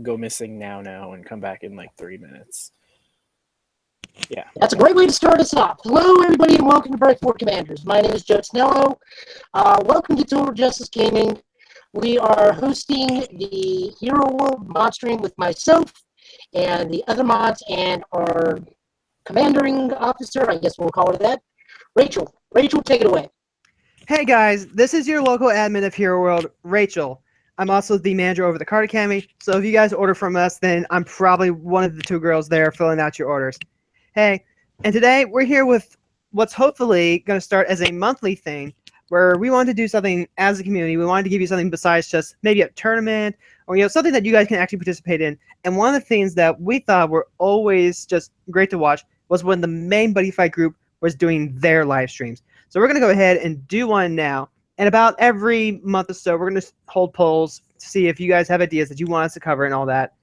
go missing now and come back in like 3 minutes. Yeah. That's a great way to start us off. Hello, everybody, and welcome to Breakford Commanders. My name is Joe Snello. Welcome to Total Justice Gaming. We are hosting the Hero World mod stream with myself and the other mods and our commandering officer, I guess we'll call her that, Rachel. Rachel, take it away. Hey guys, this is your local admin of Hero World, Rachel. I'm also the manager over the Card Academy, so if you guys order from us, then I'm probably one of the two girls there filling out your orders. Hey, and today we're here with what's hopefully going to start as a monthly thing, where we want to do something as a community. We wanted to give you something besides just maybe a tournament, or something that you guys can actually participate in. And one of the things that we thought were always just great to watch was when the main BuddyFight group was doing their live streams. So we're going to go ahead and do one now. And about every month or so, we're going to hold polls to see if you guys have ideas that you want us to cover and all that.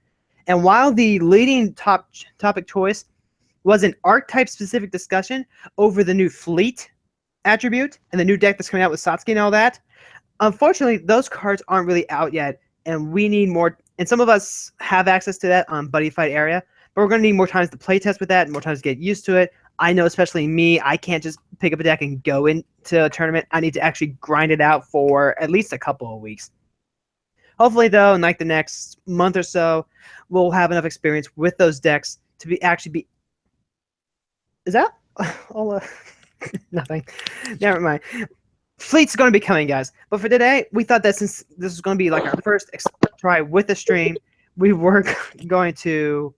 And while the leading topic choice was an archetype specific discussion over the new fleet attribute and the new deck that's coming out with Satsuki and all that, unfortunately, those cards aren't really out yet, and we need more. And some of us have access to that on BuddyFight area, but we're going to need more times to play test with that and more times to get used to it. I know, especially me, I can't just pick up a deck and go into a tournament. I need to actually grind it out for at least a couple of weeks. Hopefully, though, in like the next month or so, we'll have enough experience with those decks to be. Is that all? Nothing. Never mind. Fleet's going to be coming, guys. But for today, we thought that since this was going to be like our first try with the stream, we were going to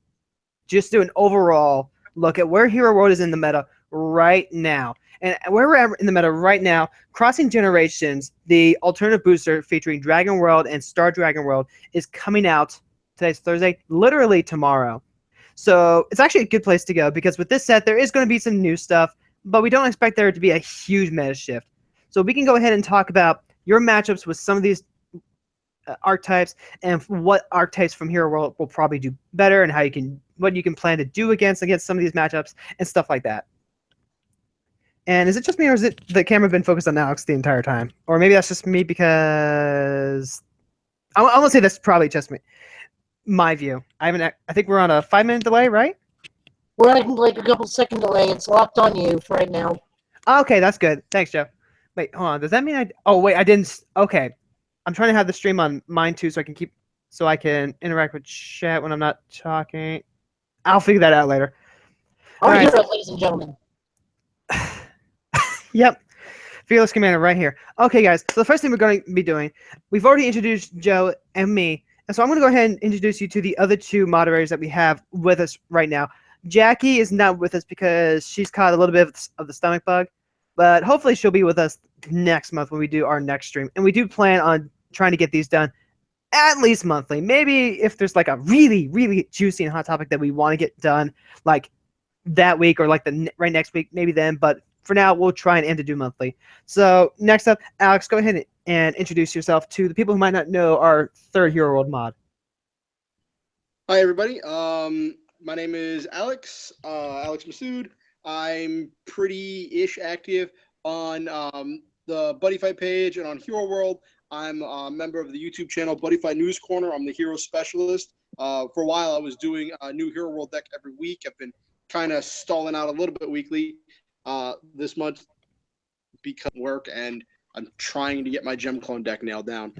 just do an overall look at where Hero World is in the meta right now. And where we're in the meta right now, Crossing Generations, the alternative booster featuring Dragon World and Star Dragon World, is coming out. Today's Thursday, literally tomorrow. So it's actually a good place to go because with this set, there is going to be some new stuff, but we don't expect there to be a huge meta shift. So we can go ahead and talk about your matchups with some of these archetypes and what archetypes from Hero World will probably do better and what you can plan to do against some of these matchups and stuff like that. And is it just me, or is it the camera been focused on Alex the entire time? Or maybe that's just me because I'm gonna say that's probably just me. My view. I think we're on a 5-minute delay, right? We're on like a couple second delay. It's locked on you for right now. Okay, that's good. Thanks, Joe. Wait, hold on. Does that mean oh wait, I didn't. Okay, I'm trying to have the stream on mine too, so I can interact with chat when I'm not talking. I'll figure that out later. All right, ladies and gentlemen. Yep. Fearless Commander right here. Okay, guys. So the first thing we're going to be doing, we've already introduced Joe and me. And so I'm going to go ahead and introduce you to the other two moderators that we have with us right now. Jackie is not with us because she's caught a little bit of the stomach bug. But hopefully she'll be with us next month when we do our next stream. And we do plan on trying to get these done at least monthly. Maybe if there's like a really, really juicy and hot topic that we want to get done like that week or like the right next week, maybe then. But for now, we'll try and aim to do monthly. So next up, Alex, go ahead and introduce yourself to the people who might not know our third Hero World mod. Hi, everybody. My name is Alex, Alex Masood. I'm pretty-ish active on the BuddyFight page and on Hero World. I'm a member of the YouTube channel BuddyFight News Corner. I'm the hero specialist. For a while, I was doing a new Hero World deck every week. I've been kind of stalling out a little bit weekly this month because of work, and I'm trying to get my Gem Clone deck nailed down.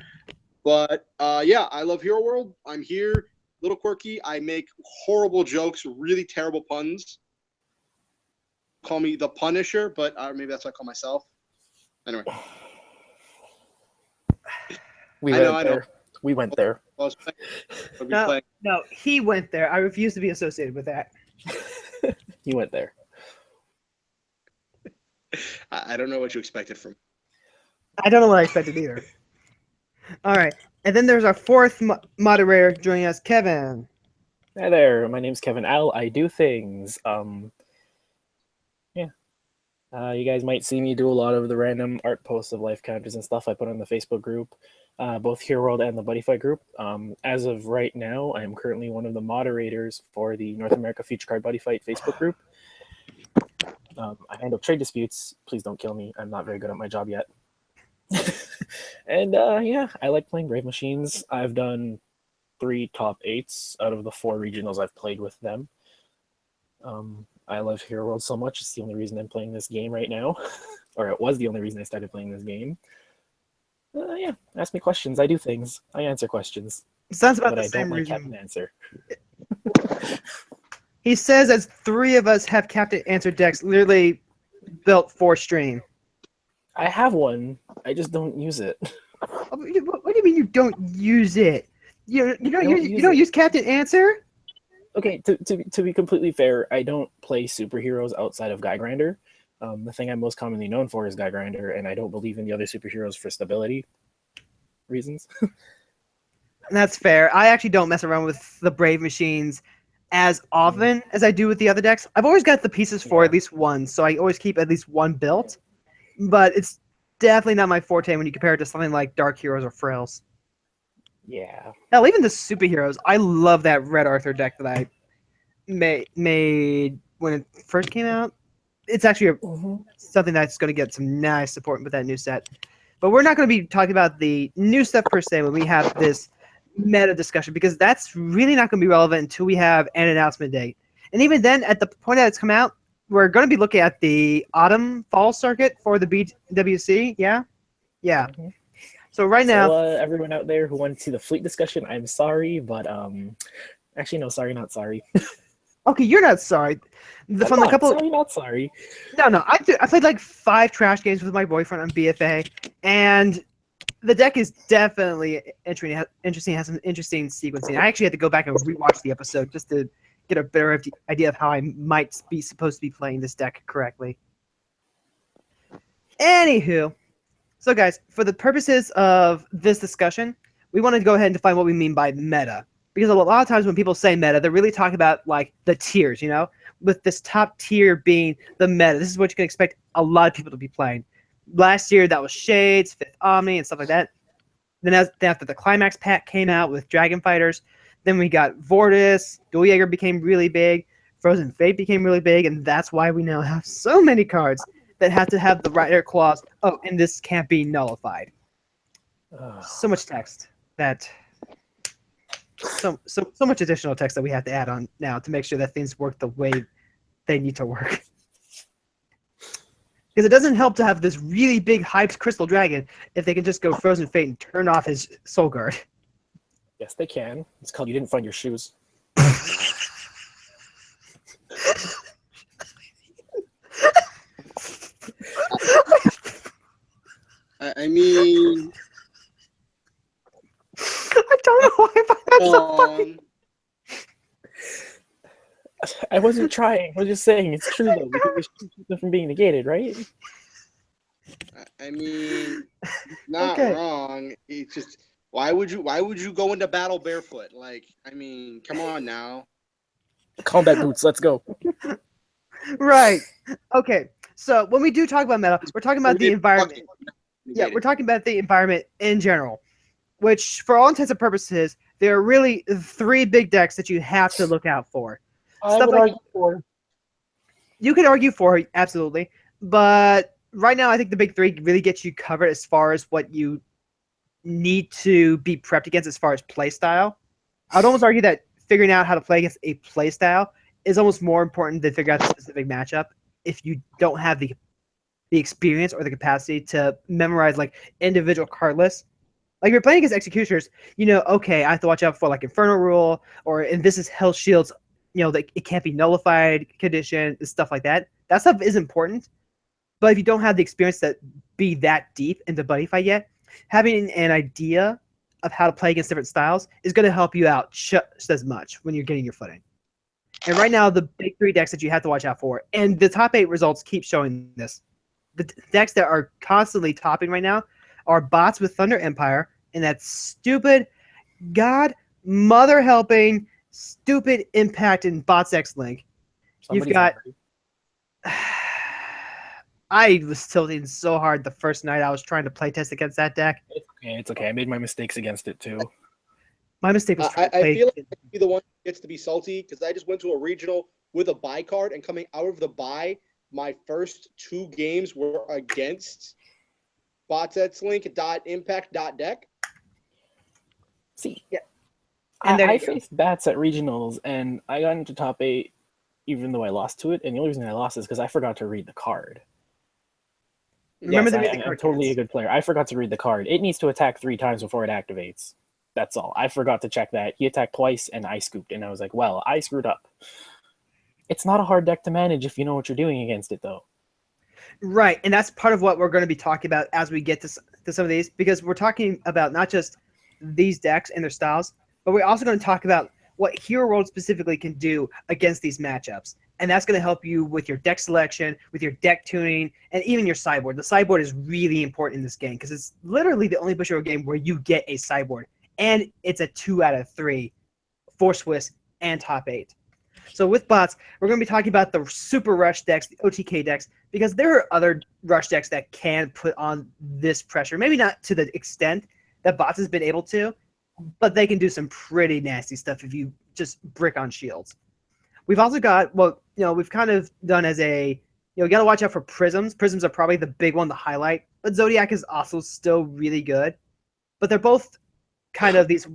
But yeah, I love Hero World. I'm here, little quirky. I make horrible jokes, really terrible puns. Call me the Punisher, but maybe that's what I call myself. Anyway. We went there. No, he went there. I refuse to be associated with that. He went there. I don't know what you expected from. I don't know what I expected either. All right. And then there's our fourth moderator joining us, Kevin. Hi there. My name's Kevin Al. I do things. You guys might see me do a lot of the random art posts of life counters and stuff I put on the Facebook group, both Hero World and the BuddyFight group. As of right now, I am currently one of the moderators for the North America Future Card BuddyFight Facebook group. I handle trade disputes. Please don't kill me. I'm not very good at my job yet. And yeah, I like playing Brave Machines. I've done 3 top 8s out of the 4 regionals I've played with them. I love Hero World so much. It's the only reason I'm playing this game right now. Or it was the only reason I started playing this game. Yeah, ask me questions. I do things. I answer questions. Sounds about But the I same don't like reason. having an answer. He says as 3 of us have Captain Answer decks literally built for stream. I have one. I just don't use it. What do you mean you don't use it? You don't use Captain Answer? Okay, to be completely fair, I don't play superheroes outside of Guy Grinder. The thing I'm most commonly known for is Guy Grinder, and I don't believe in the other superheroes for stability reasons. That's fair. I actually don't mess around with the Brave Machines as often as I do with the other decks. I've always got the pieces for at least one, so I always keep at least one built. But it's definitely not my forte when you compare it to something like Dark Heroes or Frills. Yeah. Hell, even the superheroes. I love that Red Arthur deck that I made when it first came out. It's actually something that's going to get some nice support with that new set. But we're not going to be talking about the new stuff per se when we have this meta discussion, because that's really not going to be relevant until we have an announcement date. And even then, at the point that it's come out, we're going to be looking at the autumn-fall circuit for the BWC. Yeah? Yeah. So right now... So everyone out there who wanted to see the fleet discussion, I'm sorry, but... Actually, no, sorry, not sorry. Okay, you're not sorry. Sorry, not sorry. No. I played like 5 trash games with my boyfriend on BFA, and the deck is definitely interesting. Has some interesting sequencing. I actually had to go back and rewatch the episode just to get a better idea of how I might be supposed to be playing this deck correctly. Anywho, so guys, for the purposes of this discussion, we want to go ahead and define what we mean by meta. Because a lot of times when people say meta, they're really talking about like the tiers, you know, with this top tier being the meta. This is what you can expect a lot of people to be playing. Last year, that was Shades, Fifth Omni, and stuff like that. Then after the Climax pack came out with Dragon Fighters, then we got Vortis, Dual Jaeger became really big, Frozen Fate became really big, and that's why we now have so many cards that have to have the Rider clause, oh, and this can't be nullified. So much text that... So much additional text that we have to add on now to make sure that things work the way they need to work. Because it doesn't help to have this really big hyped Crystal Dragon if they can just go Frozen Fate and turn off his Soul Guard. Yes, they can. It's called You Didn't Find Your Shoes. I mean... I don't know why I find that so funny. I wasn't trying. I was just saying it's true though. Because we should keep them from being negated, right? I mean, not wrong. It's just why would you go into battle barefoot? Like, I mean, come on now. Combat boots. Let's go. Right. Okay. So when we do talk about meta, we're talking about the environment. Yeah, we're talking about the environment in general. Which, for all intents and purposes, there are really 3 big decks that you have to look out for. Argue for. You can argue for, absolutely. But right now, I think the big 3 really get you covered as far as what you need to be prepped against as far as play style. I'd almost argue that figuring out how to play against a play style is almost more important than figuring out the specific matchup if you don't have the experience or the capacity to memorize like individual card lists. Like, if you're playing against Executioners, you know, okay, I have to watch out for, like, Inferno Rule, and this is Hell Shield's, you know, like, it can't be nullified condition, stuff like that. That stuff is important. But if you don't have the experience to be that deep into BuddyFight yet, having an idea of how to play against different styles is going to help you out just as much when you're getting your footing. And right now, the big 3 decks that you have to watch out for, and the top 8 results keep showing this. The decks that are constantly topping right now are bots with Thunder Empire, and that stupid, God, mother helping, stupid Impact and Bots X Link. You've got... I was tilting so hard the first night I was trying to playtest against that deck. It's okay. I made my mistakes against it too. My mistake was I feel like I be the one who gets to be salty because I just went to a regional with a bye card, and coming out of the bye, my first 2 games were against Bots X Link, .impact, .deck. See, yeah, And there I you go. faced bats at regionals, and I got into top 8, even though I lost to it. And the only reason I lost is because I forgot to read the card. Remember Yes, to read the I'm card, totally a kids. good player. I forgot to read the card. It needs to attack 3 times before it activates. That's all. I forgot to check that. He attacked twice, and I scooped, and I was like, well, I screwed up. It's not a hard deck to manage if you know what you're doing against it, though. Right, and that's part of what we're going to be talking about as we get to some of these, because we're talking about not just these decks and their styles, but we're also going to talk about what Hero World specifically can do against these matchups. And that's going to help you with your deck selection, with your deck tuning, and even your sideboard. The sideboard is really important in this game because it's literally the only Bushiroad game where you get a sideboard. And it's a 2 out of 3 for Swiss and top 8. So with bots, we're going to be talking about the super rush decks, the OTK decks, because there are other rush decks that can put on this pressure. Maybe not to the extent that bots has been able to, but they can do some pretty nasty stuff if you just brick on shields. We've also got, we've kind of done as a, you got to watch out for prisms. Prisms are probably the big one to highlight, but Zodiac is also still really good. But they're both kind of these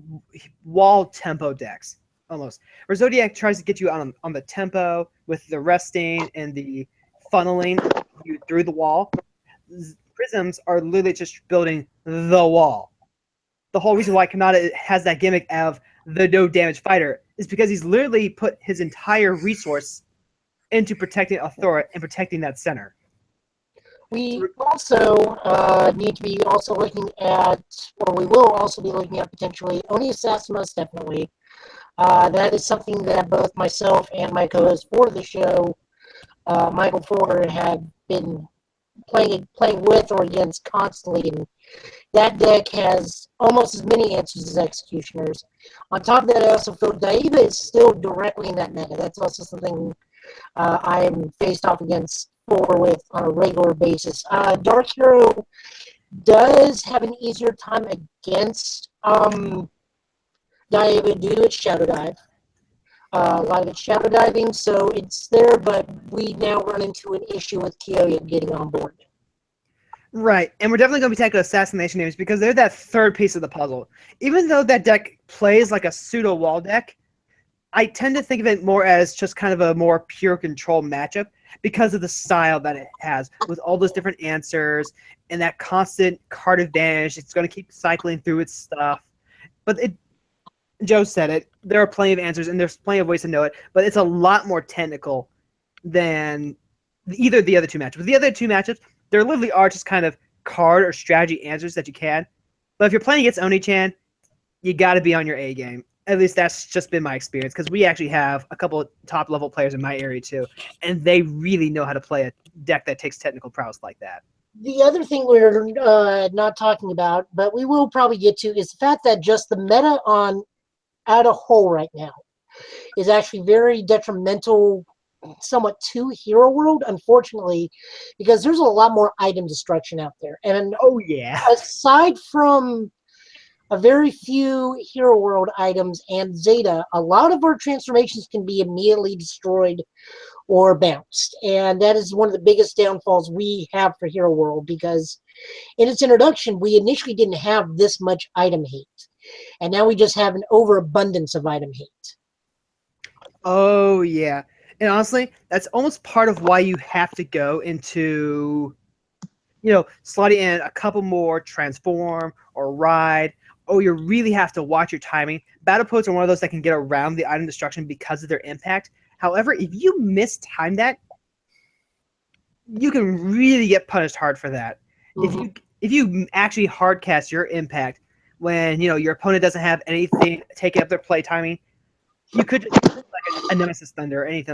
wall tempo decks. Almost. Where Zodiac tries to get you on the tempo with the resting and the funneling you through the wall. Prisms are literally just building the wall. The whole reason why Kanata has that gimmick of the no damage fighter is because he's literally put his entire resource into protecting Authora and protecting that center. We also need to be also looking at, or we will also be looking at potentially Oni Assassin, most definitely. That is something that both myself and my co-host for the show, Michael Porter, have been playing with or against constantly, and that deck has almost as many answers as Executioners. On top of that, I also feel Daiba is still directly in that meta. That's also something I am faced off against with on a regular basis. Dark Hero does have an easier time against Daiba due to its Shadow Dive. A lot of it's shadow diving, so it's there, but we now run into an issue with Kiyoya getting on board. Right, and we're definitely going to be taking assassination names because they're that third piece of the puzzle. Even though that deck plays like a pseudo wall deck, I tend to think of it more as just kind of a more pure control matchup because of the style that it has with all those different answers and that constant card advantage. It's going to keep cycling through its stuff. But Joe said it, there are plenty of answers and there's plenty of ways to know it, but it's a lot more technical than either of the other two matchups. With the other two matchups, there literally are just kind of card or strategy answers that you can. But if you're playing against Oni-chan, you got to be on your A game. At least that's just been my experience because we actually have a couple of top-level players in my area too, and they really know how to play a deck that takes technical prowess like that. The other thing we're not talking about, but we will probably get to, is the fact that just the meta on Out of Whole right now is actually very detrimental somewhat to Hero World, unfortunately, because there's a lot more item destruction out there. And oh yeah, aside from a very few Hero World items and Zeta, a lot of our transformations can be immediately destroyed or bounced. And that is one of the biggest downfalls we have for Hero World, because in its introduction, we initially didn't have this much item hate. And now we just have an overabundance of item hate. Oh yeah. And honestly, that's almost part of why you have to go into, slotting in a couple more transform or ride. Oh, you really have to watch your timing. Battle poets are one of those that can get around the item destruction because of their impact. However, if you mistime that, you can really get punished hard for that. Mm-hmm. If you actually hard cast your impact when your opponent doesn't have anything taking up their play timing, you could just like a Nemesis Thunder or anything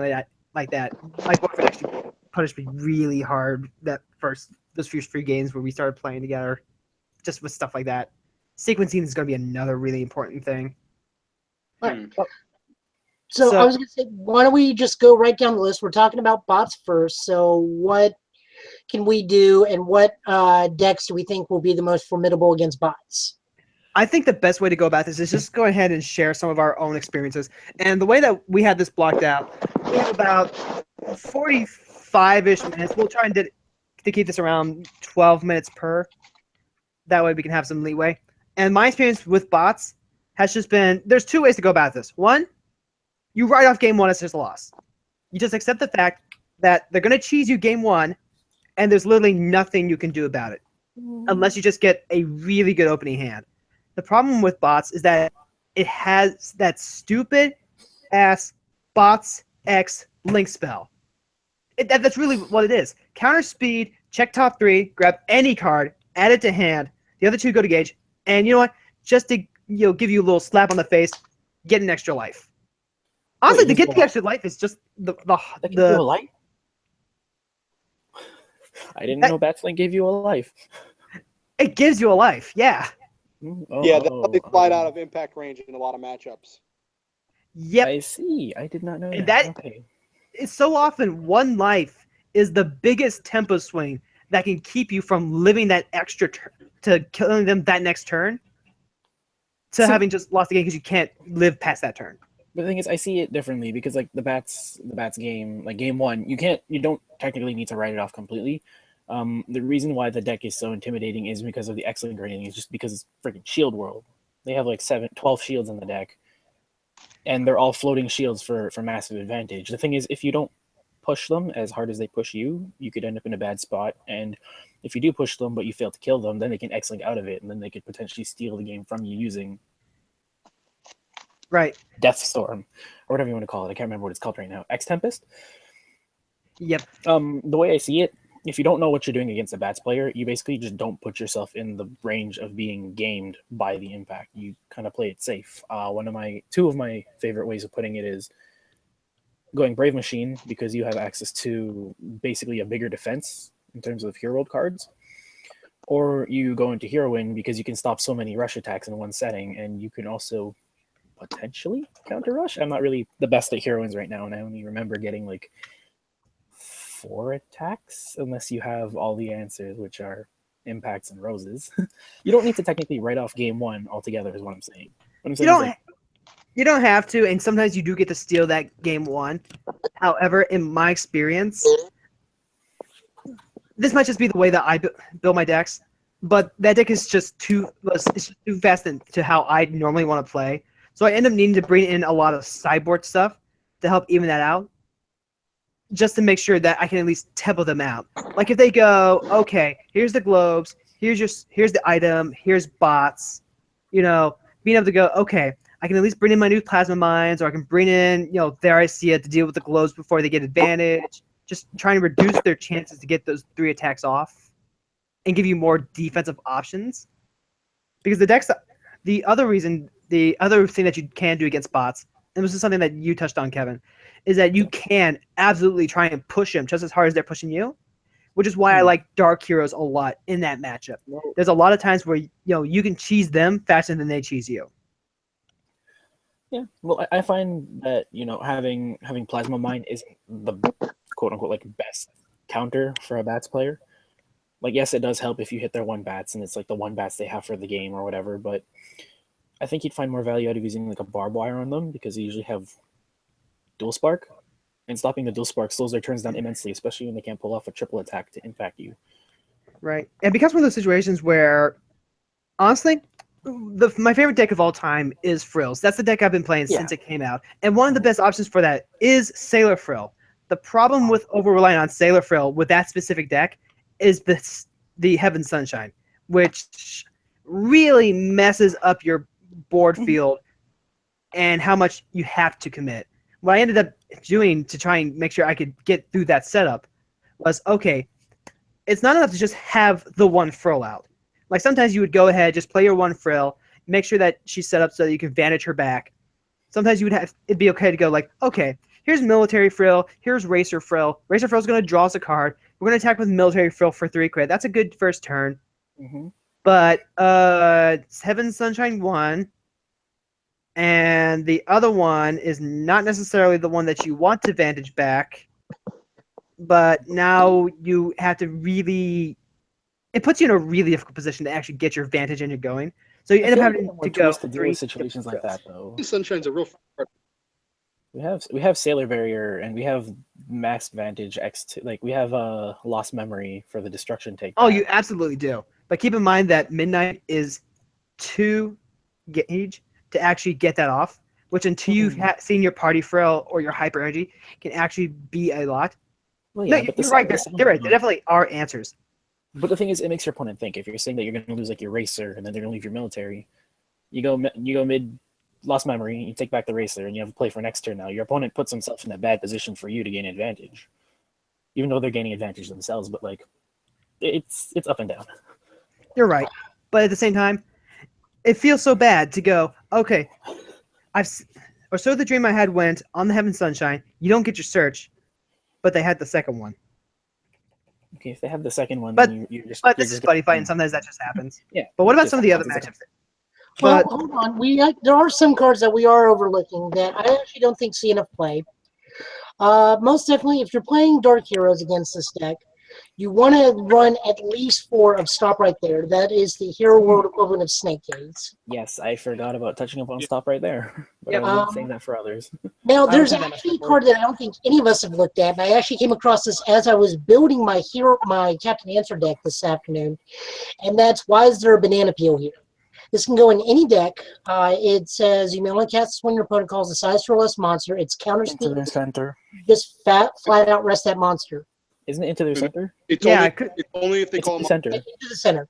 like that. My boyfriend actually punished me really hard those first few games where we started playing together, just with stuff like that. Sequencing is going to be another really important thing. Right. So I was going to say, why don't we just go right down the list? We're talking about bots first. So what can we do, and what decks do we think will be the most formidable against bots? I think the best way to go about this is just go ahead and share some of our own experiences. And the way that we had this blocked out, we have about 45-ish minutes. We'll try and to keep this around 12 minutes per. That way we can have some leeway. And my experience with bots, has just been, there's two ways to go about this. One, you write off game one as just a loss. You just accept the fact that they're going to cheese you game one, and there's literally nothing you can do about it unless you just get a really good opening hand. The problem with bots is that it has that stupid ass bots X link spell. That's really what it is. Counter speed, check top three, grab any card, add it to hand. The other two go to gauge, and you know what? Just to give you a little slap on the face, get an extra life. Honestly, to get the extra life is just the gives you a life. I didn't know Batslink gave you a life. It gives you a life, yeah. Yeah, they slide out of impact range in a lot of matchups. Yep. I see. I did not know that. That okay. It's so often one life is the biggest tempo swing that can keep you from living that extra to killing them that next turn to having just lost the game because you can't live past that turn. But the thing is, I see it differently because like the bats game, like game one, you don't technically need to write it off completely. The reason why the deck is so intimidating is because of the excellent grading. It's just because it's freaking shield world. They have like 12 shields in the deck, and they're all floating shields for massive advantage. The thing is, if you don't push them as hard as they push you, you could end up in a bad spot. And if you do push them, but you fail to kill them, then they can X-Link out of it, and then they could potentially steal the game from you using Death Storm, or whatever you want to call it. I can't remember what it's called right now. X-Tempest? Yep. The way I see it, if you don't know what you're doing against a Bats player, you basically just don't put yourself in the range of being gamed by the impact. You kind of play it safe. Two of my favorite ways of putting it is going Brave Machine, because you have access to basically a bigger defense in terms of Hero World cards. Or you go into Heroine because you can stop so many rush attacks in one setting, and you can also potentially counter rush. I'm not really the best at Heroines right now, and I only remember getting like 4 attacks, unless you have all the answers, which are impacts and roses. You don't need to technically write off game one altogether, is what I'm saying. You don't have to, and sometimes you do get to steal that game one. However, in my experience, this might just be the way that I build my decks, but that deck is just too fast to how I normally want to play. So I end up needing to bring in a lot of sideboard stuff to help even that out, just to make sure that I can at least tempo them out. Like if they go, okay, here's the globes, here's the item, here's bots, being able to go, okay, I can at least bring in my new plasma mines, or I can bring in, there I see it to deal with the globes before they get advantage. Just trying to reduce their chances to get those 3 attacks off and give you more defensive options. Because the other thing that you can do against bots, and this is something that you touched on, Kevin, is that you can absolutely try and push them just as hard as they're pushing you, which is why I like Dark Heroes a lot in that matchup. There's a lot of times where you can cheese them faster than they cheese you. Yeah, well, I find that having Plasma Mine isn't the quote unquote like best counter for a bats player. Like, yes, it does help if you hit their 1 bats and it's like the 1 bats they have for the game or whatever, but I think you'd find more value out of using like a barbed wire on them, because they usually have dual spark, and stopping the dual spark slows their turns down immensely, especially when they can't pull off a triple attack to impact you. Right. And it becomes one of those situations where, honestly, my favorite deck of all time is Frills. That's the deck I've been playing since it came out. And one of the best options for that is Sailor Frill. The problem with over-relying on Sailor Frill with that specific deck is the Heaven Sunshine, which really messes up your board field and how much you have to commit. What I ended up doing to try and make sure I could get through that setup was, okay, it's not enough to just have the 1 frill out. Like sometimes you would go ahead, just play your 1 frill, make sure that she's set up so that you can vantage her back. Sometimes it'd be okay to go like, okay, here's military frill, here's racer frill. Racer frill's going to draw us a card. We're going to attack with military frill for 3 crit. That's a good first turn. Mm-hmm. But Heaven Sunshine 1, and the other one is not necessarily the one that you want to vantage back, but now you have to really... It puts you in a really difficult position to actually get your vantage and you're going. So you end up having to go to deal with situations like that, though. Sunshine's a real... We have Sailor Barrier, and we have Max Vantage X2. Like, we have Lost Memory for the Destruction take. Oh, you absolutely do. But keep in mind that Midnight is 2 gauge, to actually get that off, which until you've seen your party frail or your hyper energy can actually be a lot. Well, No, yeah, but you're right. You're right. There definitely are answers. But the thing is, it makes your opponent think. If you're saying that you're going to lose like your racer and then they're going to leave your military, you go mid, lost memory, you take back the racer, and you have a play for next turn now. Your opponent puts himself in a bad position for you to gain advantage, even though they're gaining advantage themselves. But like, it's up and down. You're right. But at the same time, it feels so bad to go, okay, or so the dream I had went on the Heaven Sunshine. You don't get your search, but they had the second one. Okay, if they have the second one, But then you're just. But this is BuddyFight, and sometimes that just happens. Yeah. But what about some of the other matchups? Well, hold on. There are some cards that we are overlooking that I actually don't think see enough play. Most definitely, if you're playing Dark Heroes against this deck, you want to run at least 4 of Stop Right There. That is the Hero World equivalent of Snake Gaze. Yes, I forgot about touching upon Stop Right There. But Yep. I was saying that for others. Now, there's actually a card that I don't think any of us have looked at, and I actually came across this as I was building my Captain Answer deck this afternoon, and that's Why Is There a Banana Peel Here? This can go in any deck. It says you may only cast this when your opponent calls a size 4 or less monster. It's counter Into their center. Just flat out rest that monster. Isn't it into their center? It's only if they call them center. Into the center.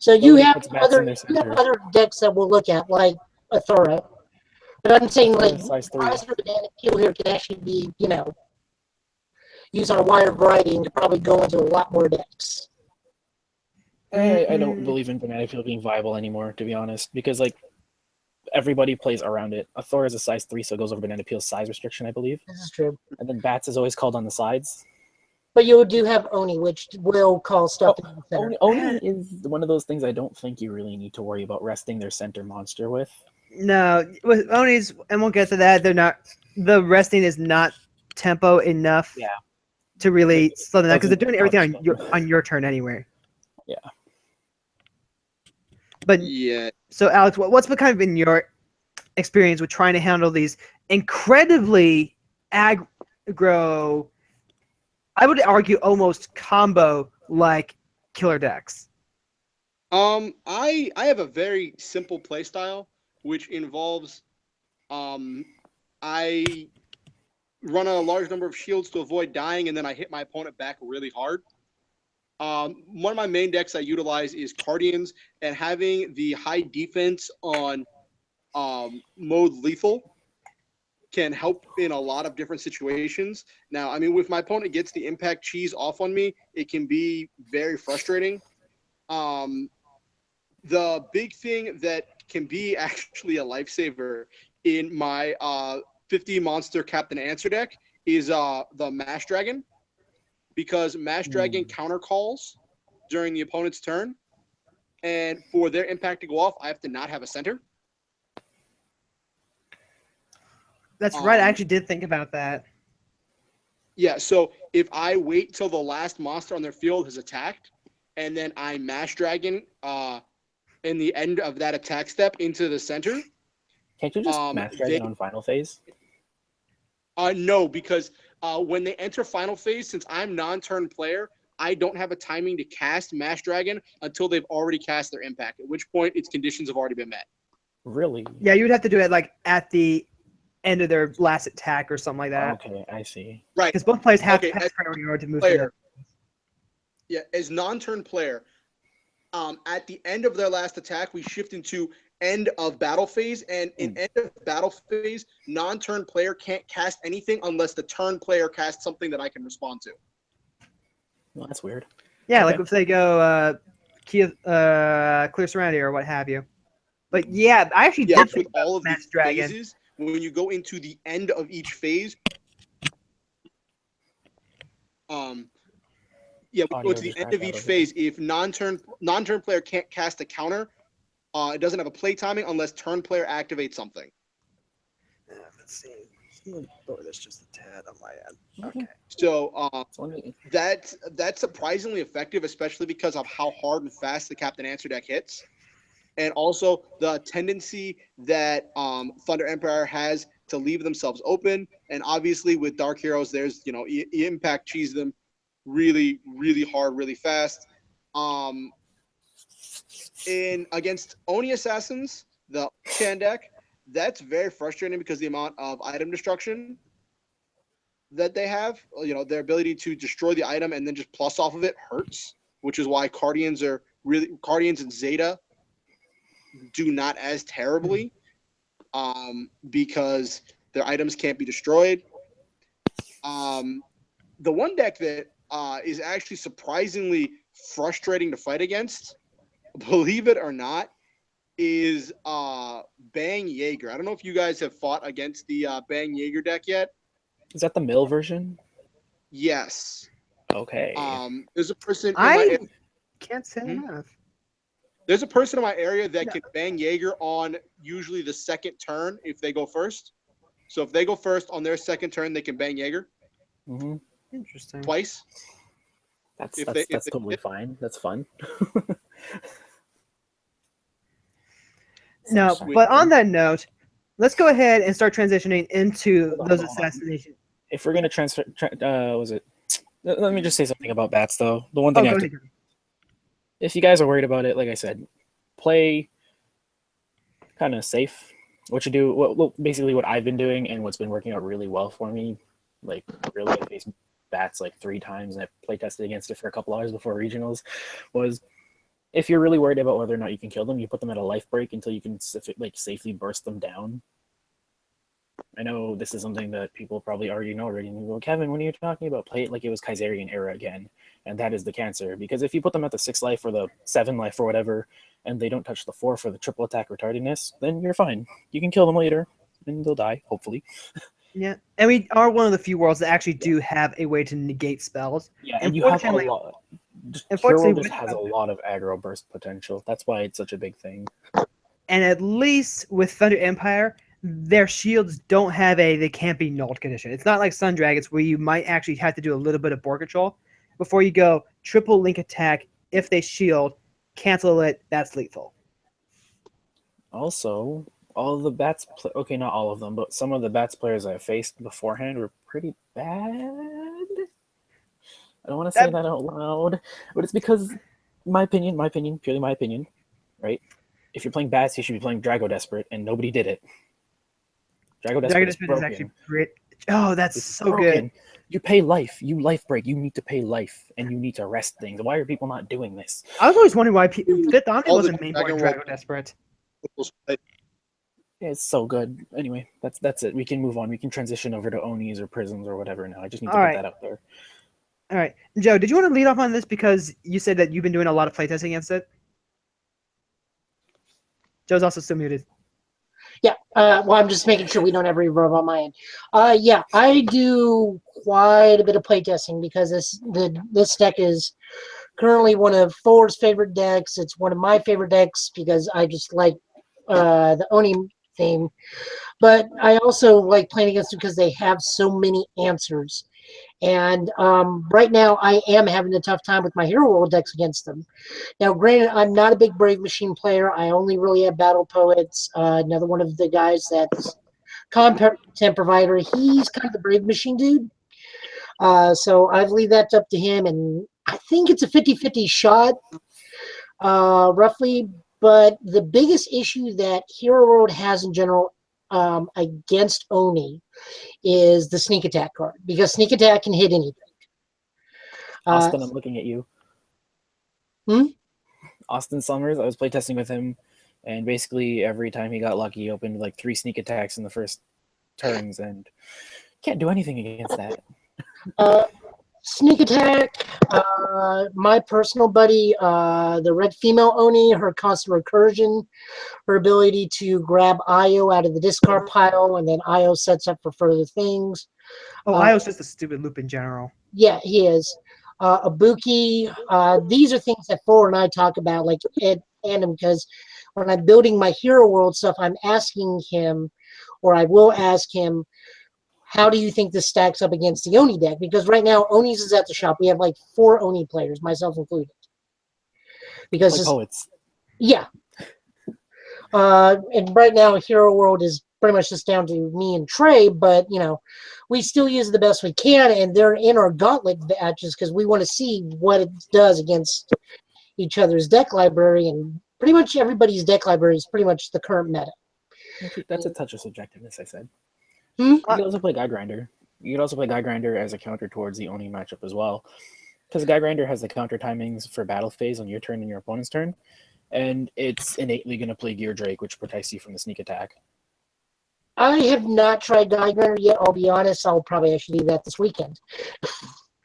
So you have other decks that we'll look at, like Athora. But I'm saying, like, Wiser Banana Peel here can actually be, use our wire variety and probably go into a lot more decks. I don't believe in Banana Peel being viable anymore, to be honest, because like everybody plays around it. Athora is a size 3, so it goes over Banana Peel's size restriction, I believe. This is true. And then Bats is always called on the sides. But you do have Oni, which will call stuff in the center. Oni is one of those things I don't think you really need to worry about resting their center monster with. No, with Onis, and we'll get to that. They're not. The resting is not tempo enough. Yeah. To really slow them down because they're doing everything on your turn anyway. Yeah. But yeah. So Alex, what's kind of been your experience with trying to handle these incredibly aggro? I would argue almost combo like killer decks. I have a very simple play style, which involves I run a large number of shields to avoid dying, and then I hit my opponent back really hard. One of my main decks I utilize is Cardians, and having the high defense on mode lethal can help in a lot of different situations. Now, I mean, if my opponent gets the impact cheese off on me, it can be very frustrating. The big thing that can be actually a lifesaver in my 50 monster Captain Answer deck is the Mash Dragon, because Mash Dragon counter calls during the opponent's turn, and for their impact to go off, I have to not have a center. That's right. I actually did think about that. Yeah, so if I wait till the last monster on their field has attacked, and then I Mash Dragon in the end of that attack step into the center. Can't you just Mash Dragon on final phase? No, because when they enter final phase, since I'm non-turn player, I don't have a timing to cast Mash Dragon until they've already cast their impact, at which point its conditions have already been met. Really? Yeah, you would have to do it like at the end of their last attack or something like that. Okay, I see. Right. Because both players have to pass priority in order to move player. Yeah, as non-turn player, at the end of their last attack, we shift into end of battle phase, and in end of battle phase, non-turn player can't cast anything unless the turn player casts something that I can respond to. Well, that's weird. Yeah, like if they go clear Serenity or what have you. But yeah, I actually did think with all of Mash these Dragon. phases, when you go into the end of each phase, we go to the end of each phase. If non-turn player can't cast a counter, it doesn't have a play timing unless turn player activates something. Let's see. Oh, that's just a tad on my end. Okay. So that's surprisingly effective, especially because of how hard and fast the Captain Answer deck hits, and also the tendency that Thunder Empire has to leave themselves open. And obviously with Dark Heroes, there's impact cheese them really, really hard, really fast. In against Oni Assassins, the Chan deck, that's very frustrating because the amount of item destruction that they have, their ability to destroy the item and then just plus off of it hurts, which is why Guardians and Zeta do not as terribly, because their items can't be destroyed. The one deck that is actually surprisingly frustrating to fight against, believe it or not, is Bang Jaeger. I don't know if you guys have fought against the Bang Jaeger deck yet. Is that the mill version? Yes. Okay. There's a person. Can't say enough. There's a person in my area that can Bang Jaeger on usually the second turn if they go first. So if they go first on their second turn, they can Bang Jaeger. Mm-hmm. Interesting. Twice. That's totally fine. That's fun. No, but on that note, let's go ahead and start transitioning into those assassinations. If we're gonna transfer, let me just say something about bats, though. The one thing if you guys are worried about it, like I said, play kind of safe. What you do, basically what I've been doing and what's been working out really well for me, like really I faced bats like 3 times and I play tested against it for a couple hours before regionals, was if you're really worried about whether or not you can kill them, you put them at a life break until you can safely burst them down. I know this is something that people probably already know already. And you go, Kevin, what are you talking about? Play it like it was Kaiserian era again. And that is the cancer. Because if you put them at the 6 life or the 7 life or whatever, and they don't touch the 4 for the triple attack retardedness, then you're fine. You can kill them later, and they'll die, hopefully. Yeah, and we are one of the few worlds that actually do have a way to negate spells. Yeah, and you have a lot. Hero just has a lot of aggro burst potential. That's why it's such a big thing. And at least with Thunder Empire, their shields don't have they can't be nulled condition. It's not like Sun Dragons where you might actually have to do a little bit of board control before you go triple link attack. If they shield, cancel it, that's lethal. Also, all of the bats, okay, not all of them, but some of the bats players I faced beforehand were pretty bad. I don't want to say that out loud, but it's because my opinion, purely my opinion, right? If you're playing bats, you should be playing Drago Desperate, and nobody did it. Drago Desperate is actually great. Oh, that's so good. You pay life. You life break. You need to pay life, and you need to rest things. Why are people not doing this? I was always wondering why Fifth Omni wasn't main board Drago Desperate. Yeah, it's so good. Anyway, that's it. We can move on. We can transition over to Onis or Prisms or whatever now. I just need to get that out there. All right. Joe, did you want to lead off on this because you said that you've been doing a lot of playtesting against it? Joe's also still muted. Yeah, well, I'm just making sure we don't have reverb on my end. Yeah, I do quite a bit of playtesting because this deck is currently one of Thor's favorite decks. It's one of my favorite decks because I just like the Oni theme. But I also like playing against them because they have so many answers. And right now, I am having a tough time with my Hero World decks against them. Now, granted, I'm not a big Brave Machine player. I only really have Battle Poets. Another one of the guys that's content provider. He's kind of the Brave Machine dude. So I've leave that up to him. And I think it's a 50-50 shot, roughly. But the biggest issue that Hero World has in general against Oni is the sneak attack card, because sneak attack can hit anything. Austin, I'm looking at you. Austin Summers, I was playtesting with him, and basically every time he got lucky, he opened like 3 sneak attacks in the first turns, and can't do anything against that. Sneak attack, my personal buddy, the red female Oni, her constant recursion, her ability to grab Io out of the discard pile, and then Io sets up for further things. Oh, Io's just a stupid loop in general. Yeah, he is. Ibuki, these are things that Thor and I talk about, like at tandem, because when I'm building my Hero World stuff, I'm asking him, or I will ask him, how do you think this stacks up against the Oni deck? Because right now, Oni's is at the shop. We have like 4 Oni players, myself included. Because like poets. Yeah. And right now, Hero World is pretty much just down to me and Trey, but, you know, we still use it the best we can, and they're in our gauntlet matches because we want to see what it does against each other's deck library, and pretty much everybody's deck library is pretty much the current meta. That's a touch of subjectiveness, I said. Hmm? You could also play Guy Grinder. You could also play Guy Grinder as a counter towards the Oni matchup as well. Because Guy Grinder has the counter timings for battle phase on your turn and your opponent's turn. And it's innately going to play Gear Drake, which protects you from the sneak attack. I have not tried Guy Grinder yet. I'll be honest. I'll probably actually do that this weekend.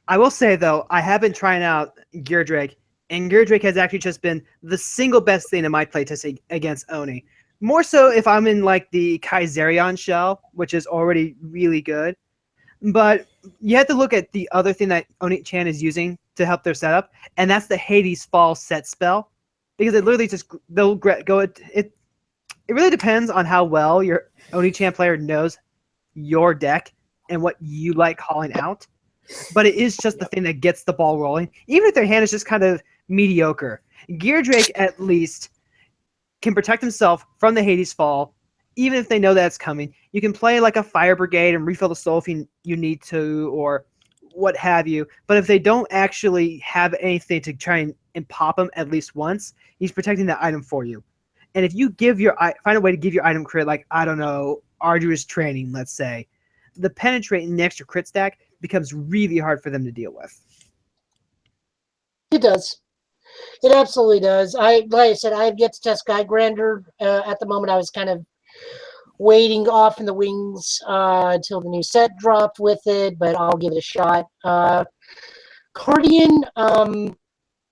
I will say, though, I have been trying out Gear Drake, and Gear Drake has actually just been the single best thing in my playtest against Oni. More so if I'm in, like, the Kaiserion shell, which is already really good. But you have to look at the other thing that Oni-chan is using to help their setup, and that's the Hades Fall set spell. Because it literally just, they'll go, it really depends on how well your Oni-chan player knows your deck and what you like calling out. But it is just the thing that gets the ball rolling. Even if their hand is just kind of mediocre. Gear Drake, at least, can protect himself from the Hades Fall, even if they know that's coming. You can play like a Fire Brigade and refill the soul if you need to, or what have you. But if they don't actually have anything to try and pop him at least once, he's protecting that item for you. And if you find a way to give your item crit, like, I don't know, Arduous Training, let's say, the penetrate and the extra crit stack becomes really hard for them to deal with. It does. It absolutely does. Like I said, I have yet to test Guy Grinder. At the moment, I was kind of waiting off in the wings until the new set dropped with it, but I'll give it a shot. Cardian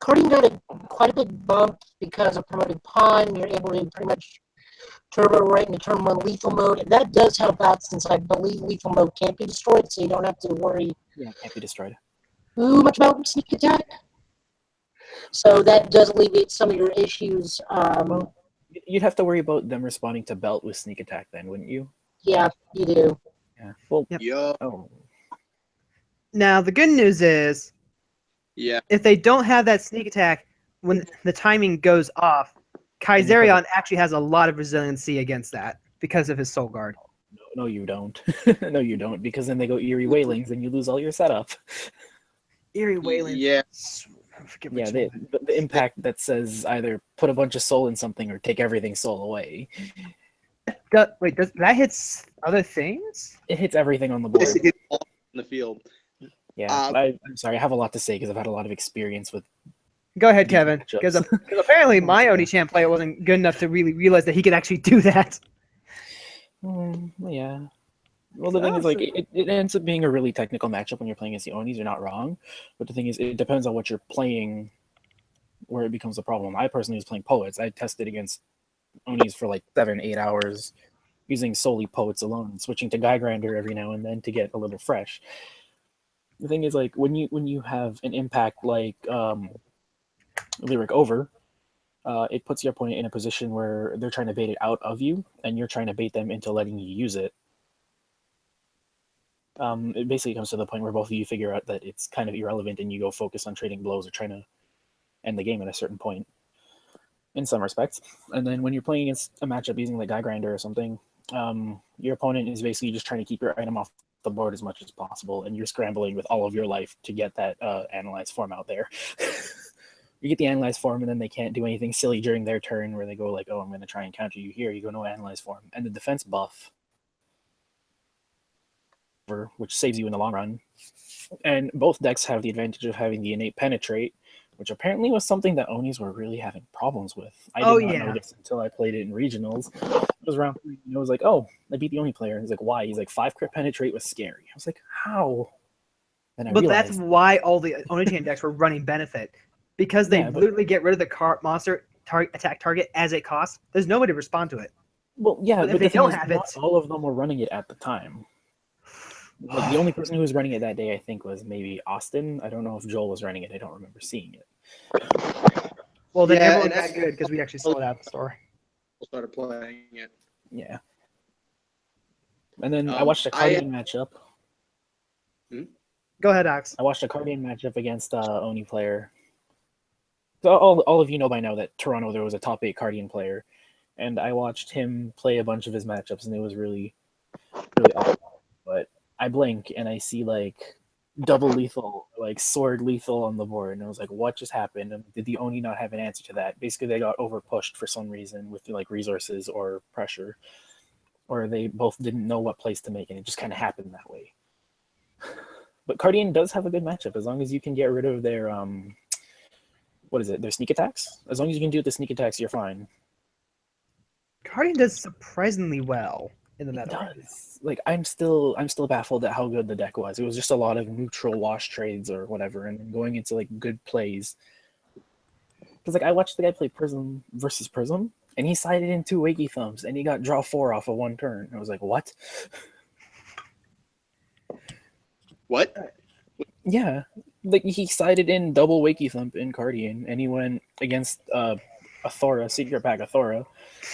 got quite a big bump because of promoted pawn. You're able to pretty much turbo right into turn 1 lethal mode. And that does help out since I believe lethal mode can't be destroyed, so you don't have to worry Yeah, it can't be destroyed. too much about sneak attack. So that does alleviate some of your issues. Well, you'd have to worry about them responding to belt with sneak attack then, wouldn't you? Yeah, you do. Yeah. Well, Yep. Yeah. oh. Now, the good news is, Yeah. if they don't have that sneak attack when the timing goes off, Kaiserion actually has a lot of resiliency against that because of his Soul Guard. No, you don't. No, you don't, because then they go Eerie Wailings and you lose all your setup. Eerie Wayland. Yeah. Yeah, the impact that says either put a bunch of soul in something or take everything soul away. Wait, does that hit other things? It hits everything on the board. Basically, all in the field. Yeah, I'm sorry. I have a lot to say because I've had a lot of experience with. Go ahead, These Kevin. matchups. Because apparently my Oni-chan player wasn't good enough to really realize that he could actually do that. Yeah. Well, the thing is, like, it ends up being a really technical matchup when you're playing against the Onis. You're not wrong, but the thing is, it depends on what you're playing, where it becomes a problem. I personally was playing Poets. I tested against Onis for like 7-8 hours, using solely Poets alone, and switching to Guy Grinder every now and then to get a little fresh. The thing is, like, when you have an impact like Lyric Over, it puts your opponent in a position where they're trying to bait it out of you, and you're trying to bait them into letting you use it. It basically comes to the point where both of you figure out that it's kind of irrelevant and you go focus on trading blows or trying to end the game at a certain point in some respects. And then when you're playing against a matchup using like Guy Grinder or something, your opponent is basically just trying to keep your item off the board as much as possible, and you're scrambling with all of your life to get that analyzed form out there. You get the analyzed form, and then they can't do anything silly during their turn where they go like, oh, I'm going to try and counter you here. You go, no analyzed form. And the defense buff, which saves you in the long run. And both decks have the advantage of having the innate penetrate, which apparently was something that Onis were really having problems with. I did not know this until I played it in regionals. It was round 3, and it was like, oh, I beat the Oni player. He's like, why? He's like, 5 crit penetrate was scary. I was like, how? But that's why all the Oni-chan decks were running benefit. Because they literally get rid of the monster attack target as it costs. There's no way to respond to it. Well, yeah, but if they don't have it, all of them were running it at the time. Like, the only person who was running it that day, I think, was maybe Austin. I don't know if Joel was running it. I don't remember seeing it. Well, then everyone got good because we actually saw it at the store. Started playing it. Yeah. And then I watched a Cardian matchup. Go ahead, Ox. I watched a Cardian matchup against Oni player. So all of you know by now that Toronto, there was a top 8 Cardian player. And I watched him play a bunch of his matchups, and it was really, really awesome. But I blink, and I see, like, double lethal, like sword lethal on the board, and I was like, what just happened? And did the Oni not have an answer to that? Basically, they got over pushed for some reason with like resources or pressure, or they both didn't know what place to make, and it just kind of happened that way. But Cardian does have a good matchup as long as you can get rid of their what is it? Their sneak attacks. As long as you can do the sneak attacks, you're fine. Guardian does surprisingly well in the meta. It does. Like I'm still baffled at how good the deck was. It was just a lot of neutral wash trades or whatever, and then going into like good plays. Because like I watched the guy play Prism versus Prism, and he sided in 2 Wakey Thumbs, and he got draw 4 off of 1 turn. I was like, what? What? Yeah, like he sided in double Wakey Thump in Cardian, and he went against Athora, Secret Pack Athora,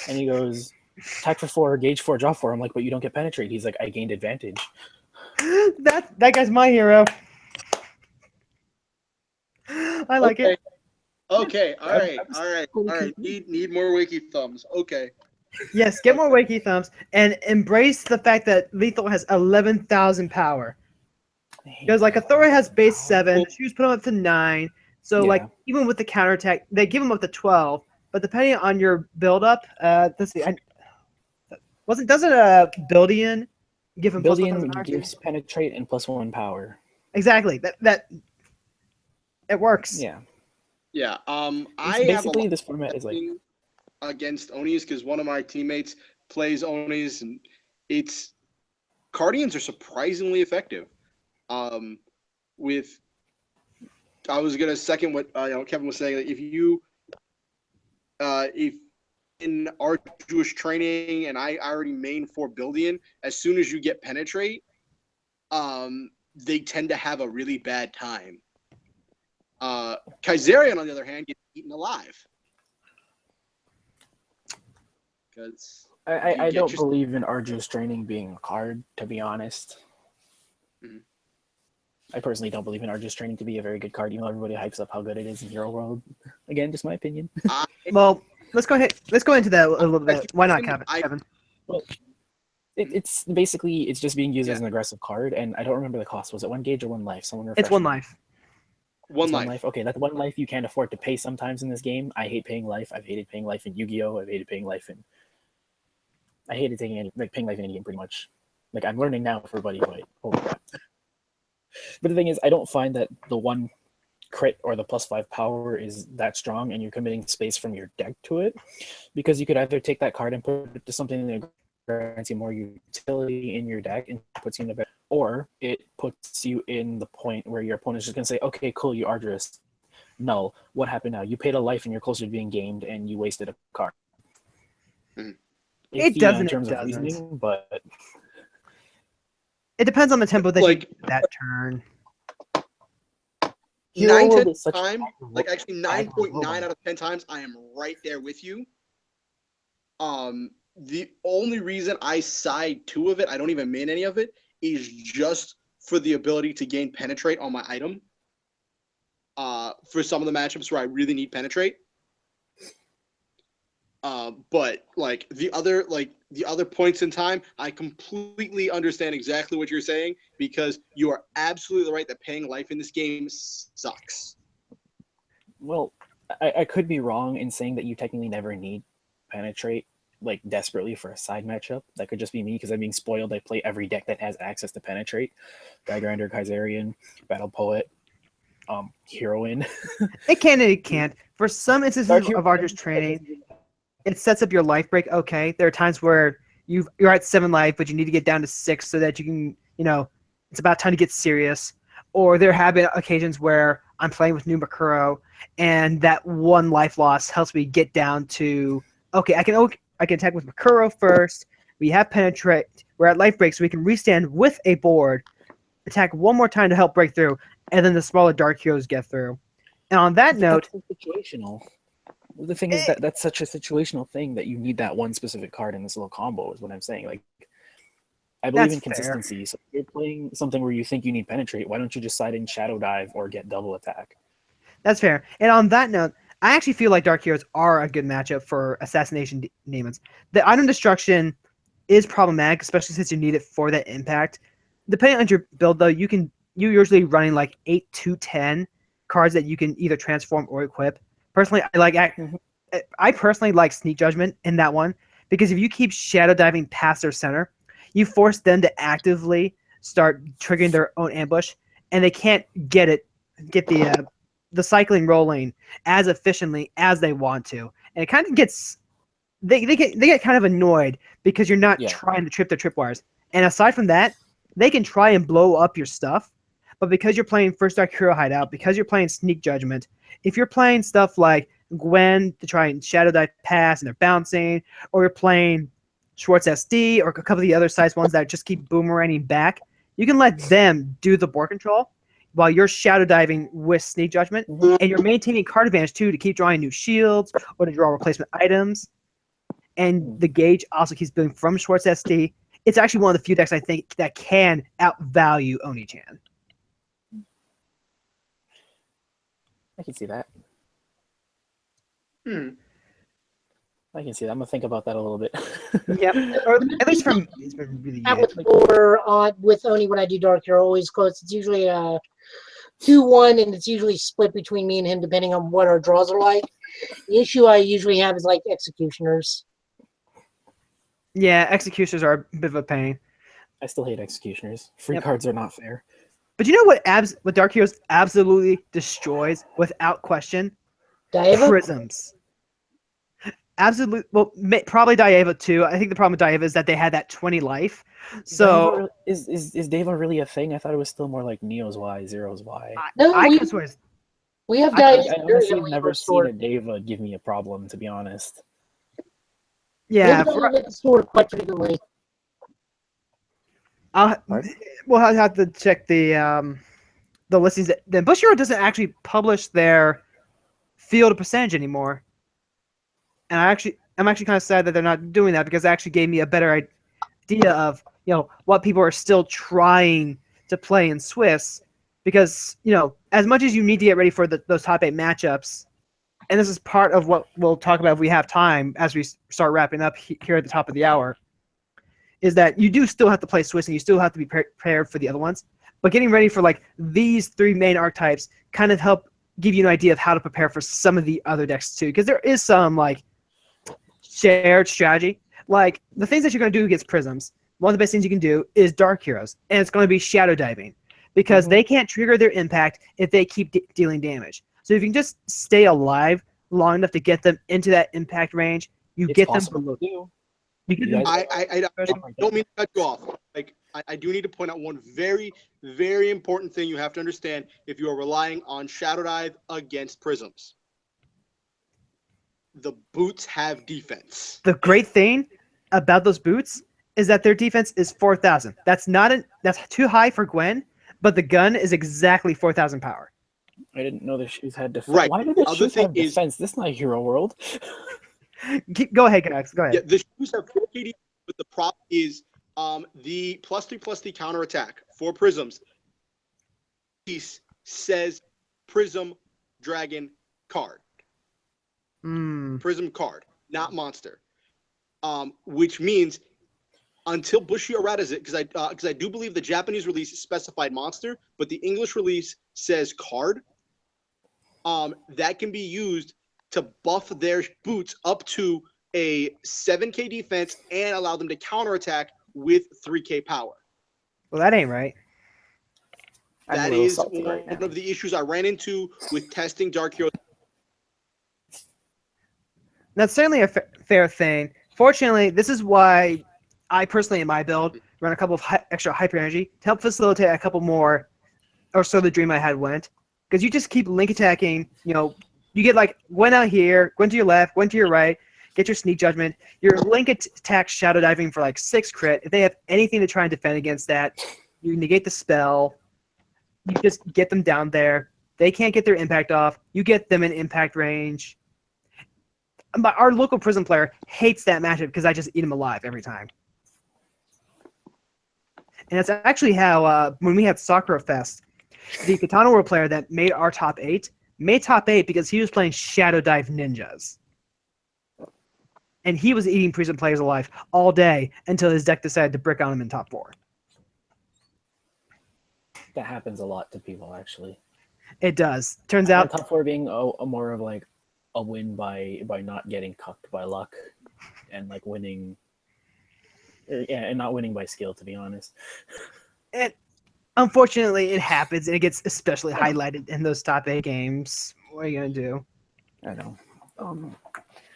and he goes, attack for 4, gauge 4, draw 4. I'm like, but you don't get penetrate. He's like, I gained advantage. That guy's my hero. I like it. Okay, all right. Need more Wiki Thumbs. Okay. Yes, get more Wakey Thumbs and embrace the fact that Lethal has 11,000 power. Because like Athora has base 7, the shoes put him up to 9. So Yeah. like even with the counterattack, they give him up to 12. But depending on your build up, let's see, doesn't Buildian give him plus 1 Buildian power gives penetrate and +1 power. Exactly. That it works. Yeah. Yeah. I Basically, have a lot this format is like against Onis because one of my teammates plays Onis, and it's Cardians are surprisingly effective. With I was gonna second what Kevin was saying. Like if in arduous training, and I already main for Buildian, as soon as you get penetrate, they tend to have a really bad time. Kaiserion, on the other hand, gets eaten alive. Because I don't believe in arduous training being a card, to be honest. Mhm. I personally don't believe in arduous training to be a very good card, even though everybody hypes up how good it is in Hero World. Again, just my opinion. Well, let's go ahead. Let's go into that a little bit. Why not, Kevin? Well, it's basically it's just being used Yeah. as an aggressive card, and I don't remember the cost. Was it 1 gauge or 1 life? Someone refresh It's 1 me. life. One It's life. Okay, that's 1 life you can't afford to pay sometimes in this game. I hate paying life. I've hated paying life in Yu-Gi-Oh! I've hated paying life in. I hated paying life in any game pretty much. Like I'm learning now for BuddyFight. Holy crap! But the thing is, I don't find that the 1 crit or the +5 power is that strong, and you're committing space from your deck to it, because you could either take that card and put it to something that grants you more utility in your deck and puts you in a better, or it puts you in the point where your opponent's just gonna say, okay, cool, you arduous. No, what happened now? You paid a life and you're closer to being gamed, and you wasted a card. Mhm. It doesn't. In terms It of doesn't. reasoning, but It depends on the tempo that Like- you get that turn. Hero 9 World 10 is such time, like actually 9.9 robot. out of 10 times, I am right there with you. The only reason I side 2 of it, I don't even main any of it, is just for the ability to gain penetrate on my item. For some of the matchups where I really need penetrate. But like the other points in time, I completely understand exactly what you're saying, because you are absolutely right that paying life in this game sucks. Well, I could be wrong in saying that you technically never need penetrate like desperately for a side matchup. That could just be me because I'm being spoiled. I play every deck that has access to penetrate. Geigrander, Kaiserion, Battle Poet, Heroine. It can and it can't. For some instances Dark Hero- of arduous training, it sets up your life break. Okay, there are times where you're at 7 life, but you need to get down to 6 so that you can, it's about time to get serious. Or there have been occasions where I'm playing with new Makuro, and that 1 life loss helps me get down to, okay, I can attack with Makuro first. We have penetrate. We're at life break, so we can restand with a board, attack 1 more time to help break through, and then the smaller dark heroes get through. And on that note, That's situational. The thing is that that's such a situational thing that you need that 1 specific card in this little combo is what I'm saying. Like, I believe That's in fair. consistency. So if you're playing something where you think you need penetrate, why don't you just side in Shadow Dive or get double attack? that's fair. And on that note, I actually feel like Dark Heroes are a good matchup for Assassination Demons. The item destruction is problematic, especially since you need it for that impact. Depending on your build, though, you can you're usually running like 8 to 10 cards that you can either transform or equip. Personally, I personally like Sneak Judgment in that one because if you keep shadow diving past their center, you force them to actively start triggering their own ambush, and they can't get the cycling rolling as efficiently as they want to, and it kind of gets they get kind of annoyed because you're not trying to trip their tripwires. And aside from that, they can try and blow up your stuff, but because you're playing First Dark Hero Hideout, because you're playing Sneak Judgment, if you're playing stuff like Gwen to try and shadow dive pass and they're bouncing, or you're playing Schwartz SD or a couple of the other size ones that just keep boomeranging back, you can let them do the board control while you're shadow diving with Sneak Judgment, and you're maintaining card advantage too to keep drawing new shields or to draw replacement items. And the gauge also keeps building from Schwartz SD. It's actually one of the few decks I think that can outvalue Oni-chan. I can see that. Hmm. I can see that. I'm gonna think about that a little bit. Yep, or at least from it's been really That good. with Oni when I do Dark Hero, always close. It's usually 2-1, and it's usually split between me and him depending on what our draws are like. The issue I usually have is like Executioners. Yeah, Executioners are a bit of a pain. I still hate Executioners. Free cards are not fair. But you know what Dark Heroes absolutely destroys without question? Daeva? Prisms. Absolutely. Well, probably Daeva too. I think the problem with Daeva is that they had that 20 life. So is Deva really a thing? I thought it was still more like Neo's Y, Zero's Y. We have I Daeva. honestly have never seen a Deva give me a problem, to be honest. Yeah, stored quite frequently. We'll have to check the listings. Then Bushiroad doesn't actually publish their field percentage anymore, and I'm actually kind of sad that they're not doing that because it actually gave me a better idea of what people are still trying to play in Swiss. Because as much as you need to get ready for those top 8 matchups, and this is part of what we'll talk about if we have time as we start wrapping up here at the top of the hour, is that you do still have to play Swiss and you still have to be prepared for the other ones. But getting ready for like these 3 main archetypes kind of help give you an idea of how to prepare for some of the other decks too. Because there is some like shared strategy. Like the things that you're going to do against Prisms, one of the best things you can do is Dark Heroes. And it's going to be Shadow Diving. Because they can't trigger their impact if they keep dealing damage. So if you can just stay alive long enough to get them into that impact range, you get them below. I don't mean to cut you off. Like I do need to point out one very, very important thing you have to understand if you are relying on Shadow Dive against Prisms. The boots have defense. The great thing about those boots is that their defense is 4,000. That's too high for Gwen, but the gun is exactly 4,000 power. I didn't know the shoes had defense. Right. Why do the shoes have defense? This is not Hero World. Go ahead, guys. Go ahead. Yeah, the shoes have 4 KD, but the problem is the +3/+3 counterattack for Prisms. Piece says Prism Dragon card. Prism card, not monster. Which means until Bushiroad erratas it, because I do believe the Japanese release specified monster, but the English release says card. That can be used to buff their boots up to a 7K defense and allow them to counterattack with 3K power. Well, that ain't right. That is one of the issues I ran into with testing Dark Hero. That's certainly a fair thing. Fortunately, this is why I personally, in my build, run a couple of extra hyper energy to help facilitate a couple more, or so the dream I had went. Because you just keep link attacking, you get like Gwen out here, Gwen to your left, Gwen to your right, get your Sneak Judgment. Your link attack Shadow Diving for like 6 crit. If they have anything to try and defend against that, you negate the spell. You just get them down there. They can't get their impact off. You get them in impact range. But our local Prism player hates that matchup because I just eat him alive every time. And that's actually how, when we had Sakura Fest, the Katana World player that made our top 8 made top 8 because he was playing Shadow Dive Ninjas. And he was eating Prism players alive all day until his deck decided to brick on him in top 4. That happens a lot to people, actually. It does. Turns And out, top four being a more of like a win by not getting cucked by luck, and like winning, and not winning by skill. To be honest, it unfortunately it happens, and it gets especially highlighted in those top 8 games. What are you gonna do? I know.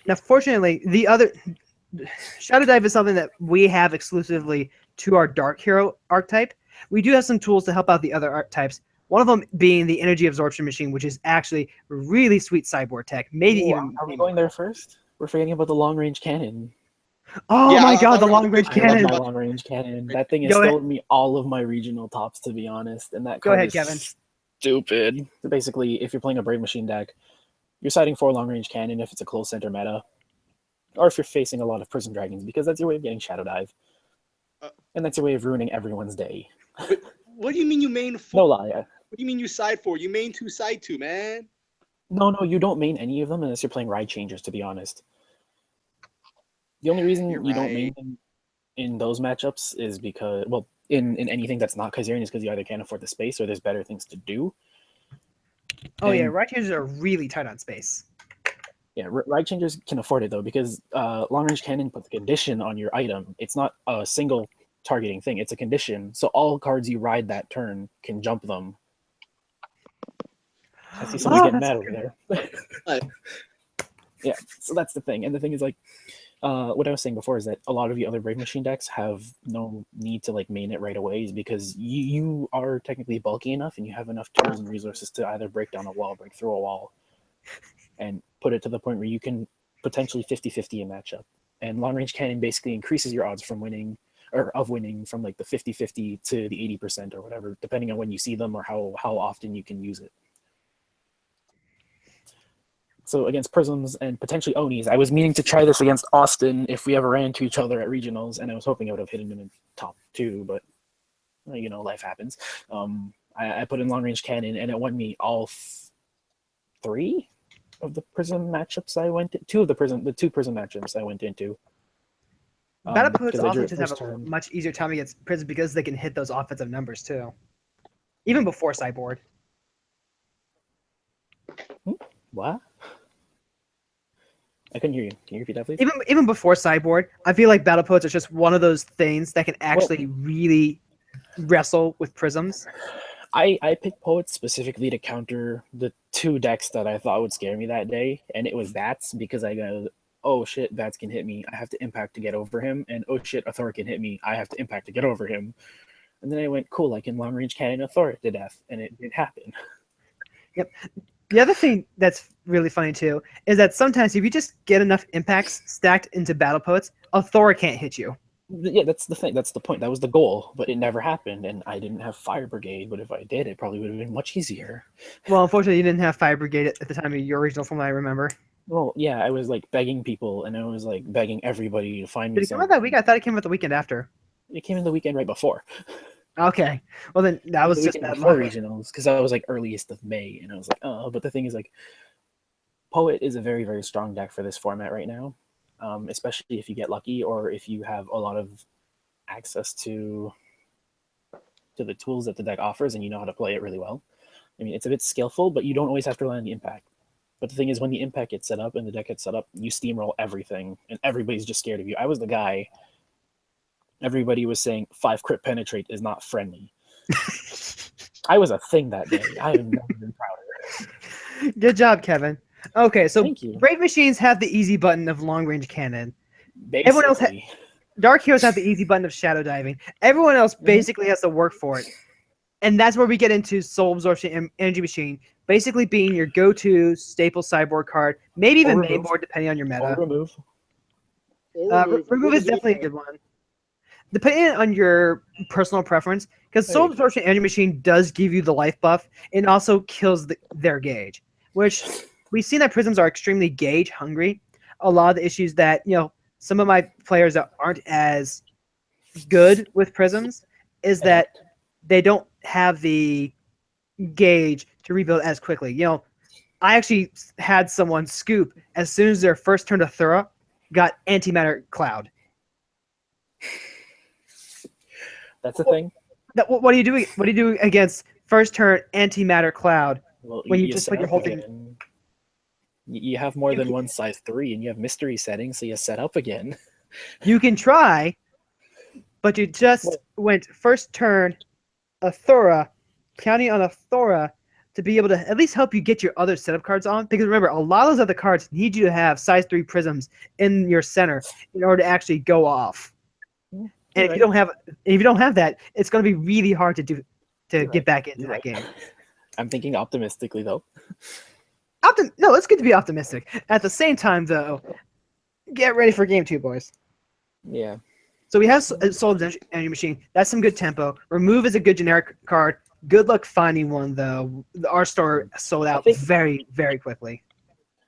Now, fortunately, the other Shadow Dive is something that we have exclusively to our Dark Hero archetype. We do have some tools to help out the other archetypes. One of them being the Energy Absorption Machine, which is actually really sweet cyborg tech. Maybe Ooh, even. are we going there first? We're forgetting about the long range cannon. Oh Yeah, my I God, the was long range I love cannon! my long range cannon. That thing has Go ahead. stolen me all of my regional tops, to be honest. And that Go card ahead, is Kevin. stupid. So basically, if you're playing a Brave Machine deck, you're siding for long range cannon if it's a close center meta, or if you're facing a lot of Prison Dragons, because that's your way of getting Shadow Dive, and that's your way of ruining everyone's day. But what do you mean you main No four? lie. What do you mean you side four? You main 2, side 2, man. No, you don't main any of them unless you're playing Ride Changers, to be honest. The only reason You're you don't right. main them in those matchups is because, well, in anything that's not Kaiserrian is because you either can't afford the space or there's better things to do. Oh yeah, And right changers are really tight on space. yeah, Ride Changers can afford it though, because long range cannon puts a condition on your item. It's not a single targeting thing; it's a condition. So all cards you ride that turn can jump them. I see someone's getting mad over there. What? Yeah, so that's the thing, and the thing is like, what I was saying before is that a lot of the other Brave Machine decks have no need to like main it right away, is because you are technically bulky enough and you have enough tools and resources to either break down a wall, break through a wall, and put it to the point where you can potentially 50-50 a matchup. And long range cannon basically increases your odds from winning, or of winning, from like the 50-50 to the 80% or whatever, depending on when you see them or how often you can use it. So against Prisms and potentially Onis, I was meaning to try this against Austin if we ever ran into each other at regionals, and I was hoping I would have hit him in top 2, but you know, life happens. I put in long range cannon, and it won me all 3 of the Prism matchups I went to. 2 of the 2 Prism matchups I went into. Battle Poets I also drew it just have first a turn. much easier time against Prism because they can hit those offensive numbers too. Even before sideboard. What? I couldn't hear you. Can you repeat that, please? Even before sideboard, I feel like Battle Poets are just one of those things that can actually really wrestle with Prisms. I picked Poets specifically to counter the 2 decks that I thought would scare me that day, and it was Bats, because I go, oh shit, Bats can hit me, I have to impact to get over him, and oh shit, a Thor can hit me, I have to impact to get over him. And then I went, cool, I can long range cannon a Thor to death, and it didn't happen. Yep. The other thing that's really funny too is that sometimes if you just get enough impacts stacked into Battle Poets, a Thor can't hit you. Yeah, that's the thing. That's the point. That was the goal, but it never happened, and I didn't have Fire Brigade. But if I did, it probably would have been much easier. Well, unfortunately, you didn't have Fire Brigade at the time of your original, from what I remember. Well, yeah, I was like begging people, and I was like begging everybody to find me Did it come out something. that week? I thought it came out the weekend after. It came in the weekend right before. Okay. Well, then that was the just weekend bad before luck. regionals, because I was like earliest of May, and I was like, oh. But the thing is, like, Poet is a very, very strong deck for this format right now, especially if you get lucky or if you have a lot of access to the tools that the deck offers and you know how to play it really well. I mean, it's a bit skillful, but you don't always have to rely on the impact. But the thing is, when the impact gets set up and the deck gets set up, you steamroll everything, and everybody's just scared of you. I was the guy. Everybody was saying 5 crit penetrate is not friendly. I was a thing that day. I have never been prouder. Good job, Kevin. Okay, so Thank you. Brave Machines have the easy button of long range cannon. Basically, Everyone else Dark Heroes have the easy button of shadow diving. Everyone else basically has to work for it. And that's where we get into Soul Absorption and Energy Machine, basically being your go-to staple sideboard card, maybe even main board, depending on your meta. Or remove. Remove is definitely a good one. Depending on your personal preference, because Soul Absorption Energy Machine does give you the life buff and also kills their gauge, which we've seen that Prisms are extremely gauge hungry. A lot of the issues that, you know, some of my players that aren't as good with Prisms is that they don't have the gauge to rebuild as quickly. You know, I actually had someone scoop as soon as their first turn to Thura got Antimatter Cloud. That's the thing. What do you do? What do you do against first turn antimatter cloud Well, when you you just set put your up whole thing? again. You have more than one size 3, and you have mystery settings, so you set up again. You can try, but you just went first turn Athora, counting on Athora to be able to at least help you get your other setup cards on. Because remember, a lot of those other cards need you to have size 3 prisms in your center in order to actually go off. And if you don't have that, it's going to be really hard to get back into that game. I'm thinking optimistically though. No, it's good to be optimistic. At the same time, though, get ready for game 2, boys. Yeah. So we have Soul Energy Machine. That's some good tempo. Remove is a good generic card. Good luck finding one, though. Our store sold out very, very quickly.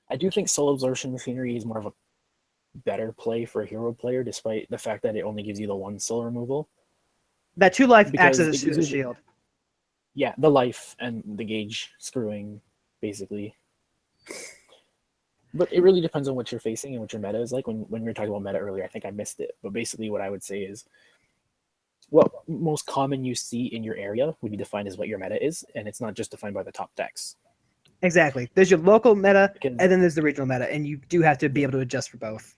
I do think Soul Absorption Machinery is more of a better play for a hero player, despite the fact that it only gives you the 1 soul removal. That 2 life acts as a shield. Yeah, the life and the gauge screwing, basically. But it really depends on what you're facing and what your meta is like. When we were talking about meta earlier, I think I missed it. But basically what I would say is what most common you see in your area would be defined as what your meta is, and it's not just defined by the top decks. Exactly. There's your local meta, and then there's the regional meta, and you do have to be able to adjust for both.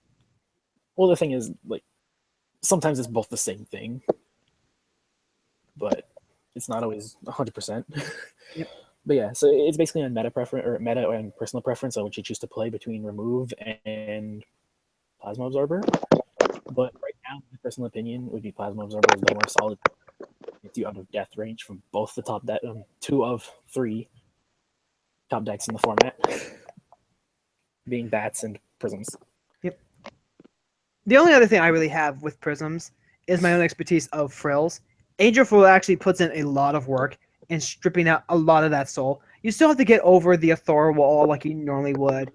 Well, the thing is, like, sometimes it's both the same thing, but it's not always 100%. Yep. But yeah, so it's basically on meta preference or meta and personal preference on what you choose to play between remove and plasma absorber. But right now, my personal opinion would be plasma absorber is the more solid. Gets you out of death range from both the top 2 of 3 top decks in the format, being bats and prisms. Yep. The only other thing I really have with prisms is my own expertise of frills. Angel Frill actually puts in a lot of work in stripping out a lot of that soul. You still have to get over the Athora wall like you normally would.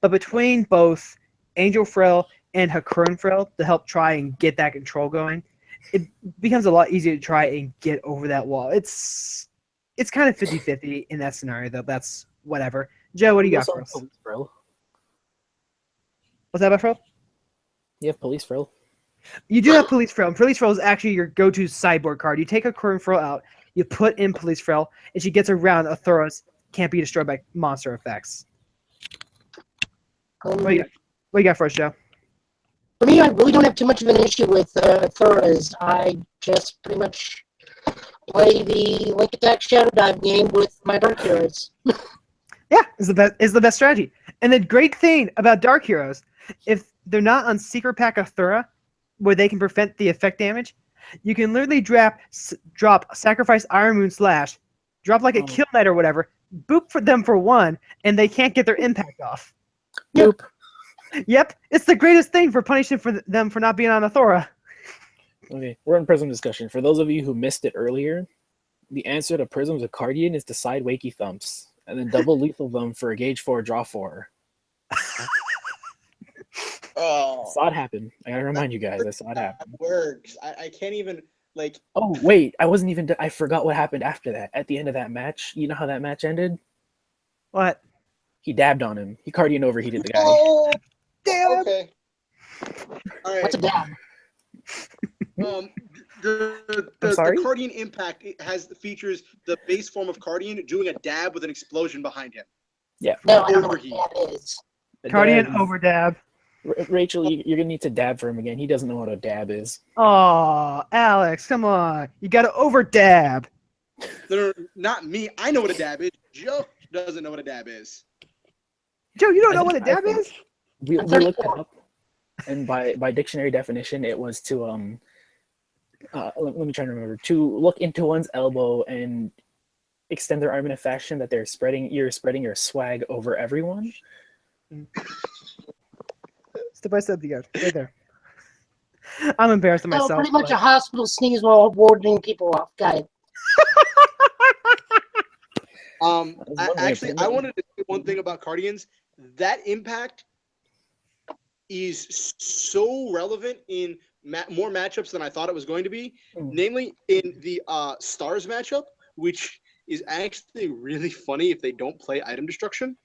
But between both Angel Frill and Hakurun Frill to help try and get that control going, it becomes a lot easier to try and get over that wall. It's kind of 50-50 in that scenario, though. That's whatever. Joe, what do you got for us? Police Frill. What's that about Frill? You have Police Frill. You do have Police Frill. Police Frill is actually your go-to sideboard card. You take a Hakurun Frill out, you put in Police Frill, and she gets around Athora's can't be destroyed by monster effects. What do you got for us, Joe? For me, I really don't have too much of an issue with Thoras. I just pretty much play the Link Attack Shadow Dive game with my Dark Heroes. Yeah, is the best strategy. And the great thing about Dark Heroes, if they're not on Secret Pack of Thura, where they can prevent the effect damage, you can literally drop Sacrifice Iron Moon Slash, drop like a Kill Knight or whatever, boop for them for 1, and they can't get their impact off. Boop. Yep, it's the greatest thing for punishing for them for not being on Athora. Okay, we're in Prism discussion. For those of you who missed it earlier, the answer to Prisms of Cardian is to side Wakey Thumps, and then double lethal them for a gauge 4, draw 4. Oh, Saw it happen. I gotta remind you guys, I saw it happen. That works. I can't even, like... Oh, wait, I forgot what happened after that. At the end of that match, you know how that match ended? What? He dabbed on him. He Cardian overheated the guy. Oh, damn! Okay. All right. What's a dab? The Cardian Impact features the base form of Cardian doing a dab with an explosion behind him. Yeah. No, I don't know what that is. Cardian over dab. Rachel, you're gonna need to dab for him again. He doesn't know what a dab is. Oh, Alex, come on. You gotta over dab. No, not me. I know what a dab is. Joe doesn't know what a dab is. Joe, you don't know what a dab is? We looked it up, and by dictionary definition, it was to let me try to remember, to look into one's elbow and extend their arm in a fashion that you're spreading your swag over everyone. Step by step, you guys. Right there. I'm embarrassed of myself. So pretty much a hospital sneeze while warding people off. Got it. I wanted to say one thing about Cardians. That impact is so relevant in more matchups than I thought it was going to be. Namely, in the Stars matchup, which is actually really funny if they don't play item destruction.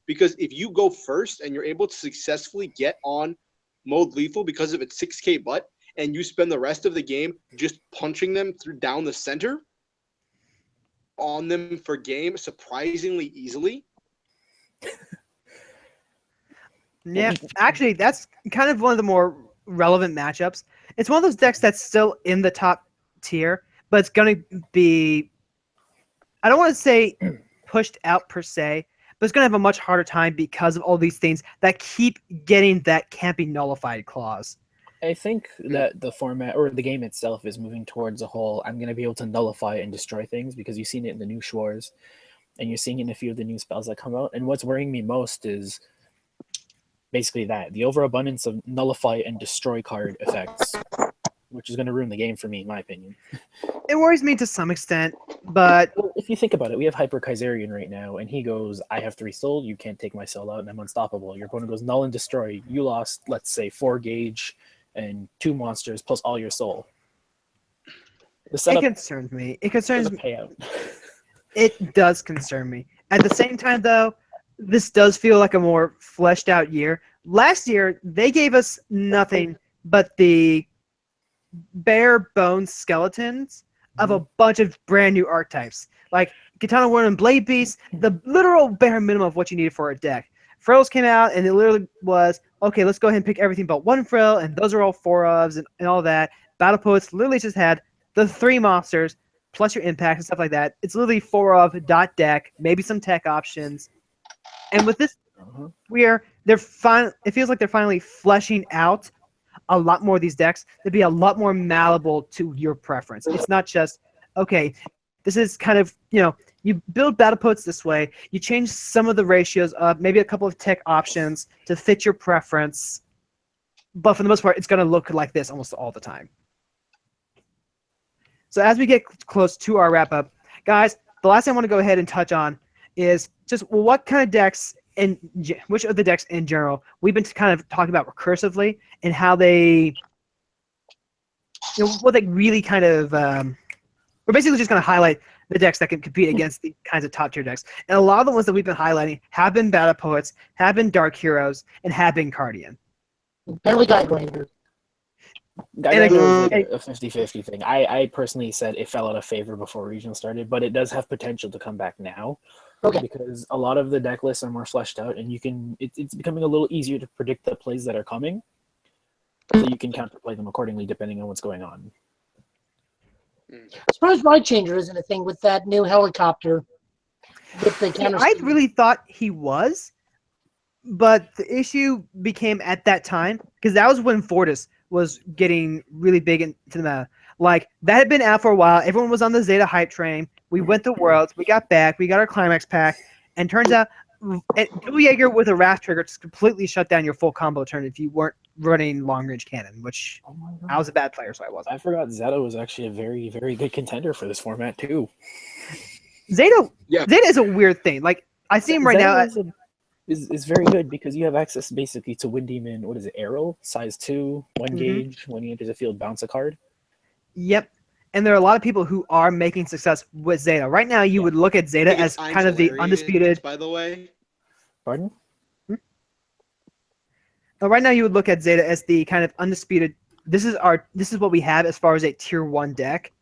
Because if you go first and you're able to successfully get on mode lethal because of its 6K butt, and you spend the rest of the game just punching them down the center on them for game surprisingly easily. Yeah, actually, that's kind of one of the more relevant matchups. It's one of those decks that's still in the top tier, but it's going to be, I don't want to say pushed out per se, but it's going to have a much harder time because of all these things that keep getting that can't be nullified clause. I think that the format or the game itself is moving towards a whole, I'm going to be able to nullify and destroy things, because you've seen it in the new Schwarz, and you're seeing it in a few of the new spells that come out. And what's worrying me most is basically that the overabundance of nullify and destroy card effects, which is going to ruin the game for me, in my opinion. It worries me to some extent, but Well, if you think about it, we have Hyper Kaiserian right now, and he goes, I have 3 soul, you can't take my soul out, and I'm unstoppable. Your opponent goes null and destroy. You lost, let's say, 4 gauge and 2 monsters plus all your soul. The it setup concerns me. It concerns the me. payout. It does concern me. At the same time, though, this does feel like a more fleshed out year. Last year, they gave us nothing but the bare bones skeletons of a bunch of brand new archetypes. Like Katana Warden and Blade Beast, the literal bare minimum of what you needed for a deck. Frills came out, and it literally was, okay, let's go ahead and pick everything but 1 frill, and those are all 4 ofs and all that. Battle Poets literally just had the 3 monsters, plus your impact and stuff like that. It's literally 4 of dot deck, maybe some tech options. And with this, it feels like they're finally fleshing out a lot more of these decks to be a lot more malleable to your preference. It's not just, okay, this is kind of, you build battle poets this way, you change some of the ratios up, maybe a couple of tech options to fit your preference, but for the most part, it's going to look like this almost all the time. So as we get close to our wrap-up, guys, the last thing I want to go ahead and touch on is just what kind of decks and which of the decks in general we've been kind of talking about recursively and how they, what they really kind of, we're basically just going to highlight the decks that can compete against these kinds of top tier decks. And a lot of the ones that we've been highlighting have been Battle Poets, have been Dark Heroes, and have been Cardian. Apparently Guy Grinder. It was like a 50-50 thing. I personally said it fell out of favor before regional started, but it does have potential to come back now. Okay. Because a lot of the deck lists are more fleshed out, and it's becoming a little easier to predict the plays that are coming, so you can counterplay them accordingly depending on what's going on. I'm surprised Ride Changer isn't a thing with that new helicopter. With the counter. I really thought he was, but the issue became at that time, because that was when Fortis was getting really big into the meta. Like, that had been out for a while. Everyone was on the Zeta hype train. We went to Worlds. We got back. We got our Climax pack. And turns out, Dual Jaeger with a Wrath Trigger just completely shut down your full combo turn if you weren't running long-range cannon, which I was a bad player, so I wasn't. I forgot Zeta was actually a very, very good contender for this format, too. Zeta is a weird thing. Like, I see him right now. Is very good because you have access basically to Wind Demon, what is it, Arrow? Size 2, 1 gauge. When he enters the field, bounce a card. Yep. And there are a lot of people who are making success with Zeta. Right now, you would look at Zeta as kind of the undisputed. By the way, pardon? Right now, you would look at Zeta as the kind of undisputed. This is what we have as far as a tier 1 deck.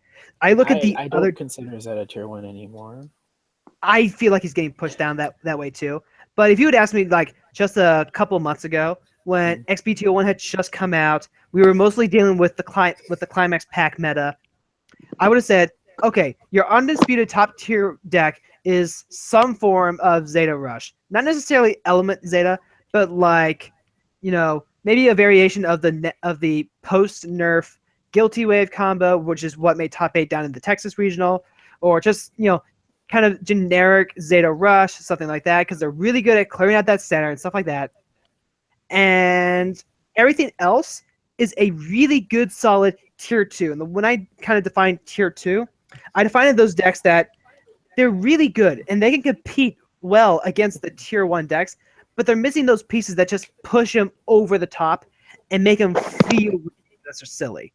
I look at the I other. don't consider Zeta tier 1 anymore. I feel like he's getting pushed down that way too. But if you had asked me like just a couple of months ago when XP201 had just come out, we were mostly dealing with the Climax pack meta. I would have said, okay, your undisputed top tier deck is some form of Zeta Rush, not necessarily Element Zeta, but like, maybe a variation of the post nerf Guilty Wave combo, which is what made top 8 down in the Texas regional, or just kind of generic Zeta Rush, something like that, because they're really good at clearing out that center and stuff like that. And everything else is a really good, solid tier 2. And when I kind of define tier 2, I define those decks that they're really good and they can compete well against the tier 1 decks, but they're missing those pieces that just push them over the top and make them feel ridiculous or silly.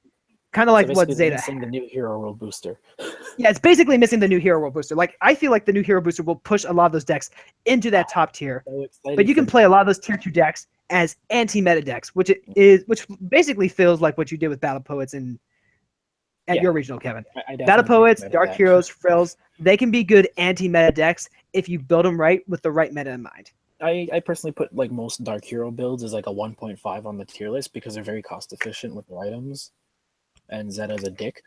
Kind of like what Zeta missing the new Hero World booster. Yeah, it's basically missing the new Hero World booster. Like, I feel like the new Hero booster will push a lot of those decks into that top tier. But you can play a lot of those tier 2 decks as anti-meta decks, which basically feels like what you did with Battle Poets and at your regional, Kevin. Battle Poets, Dark Heroes, Frills, they can be good anti-meta decks if you build them right with the right meta in mind. I personally put like most Dark Hero builds as like a 1.5 on the tier list because they're very cost efficient with their items, and Zeta's a dick.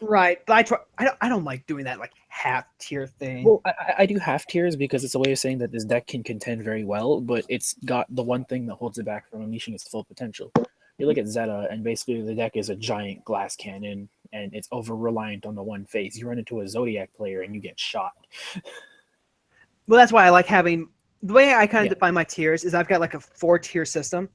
Right, but I don't like doing that like half tier thing. Well, I do half tiers because it's a way of saying that this deck can contend very well, but it's got the one thing that holds it back from unleashing its full potential. You look at Zeta, and basically the deck is a giant glass cannon, and it's over reliant on the one phase. You run into a Zodiac player, and you get shot. Well, that's why I like having the way I kind of define my tiers is I've got like a 4-tier system.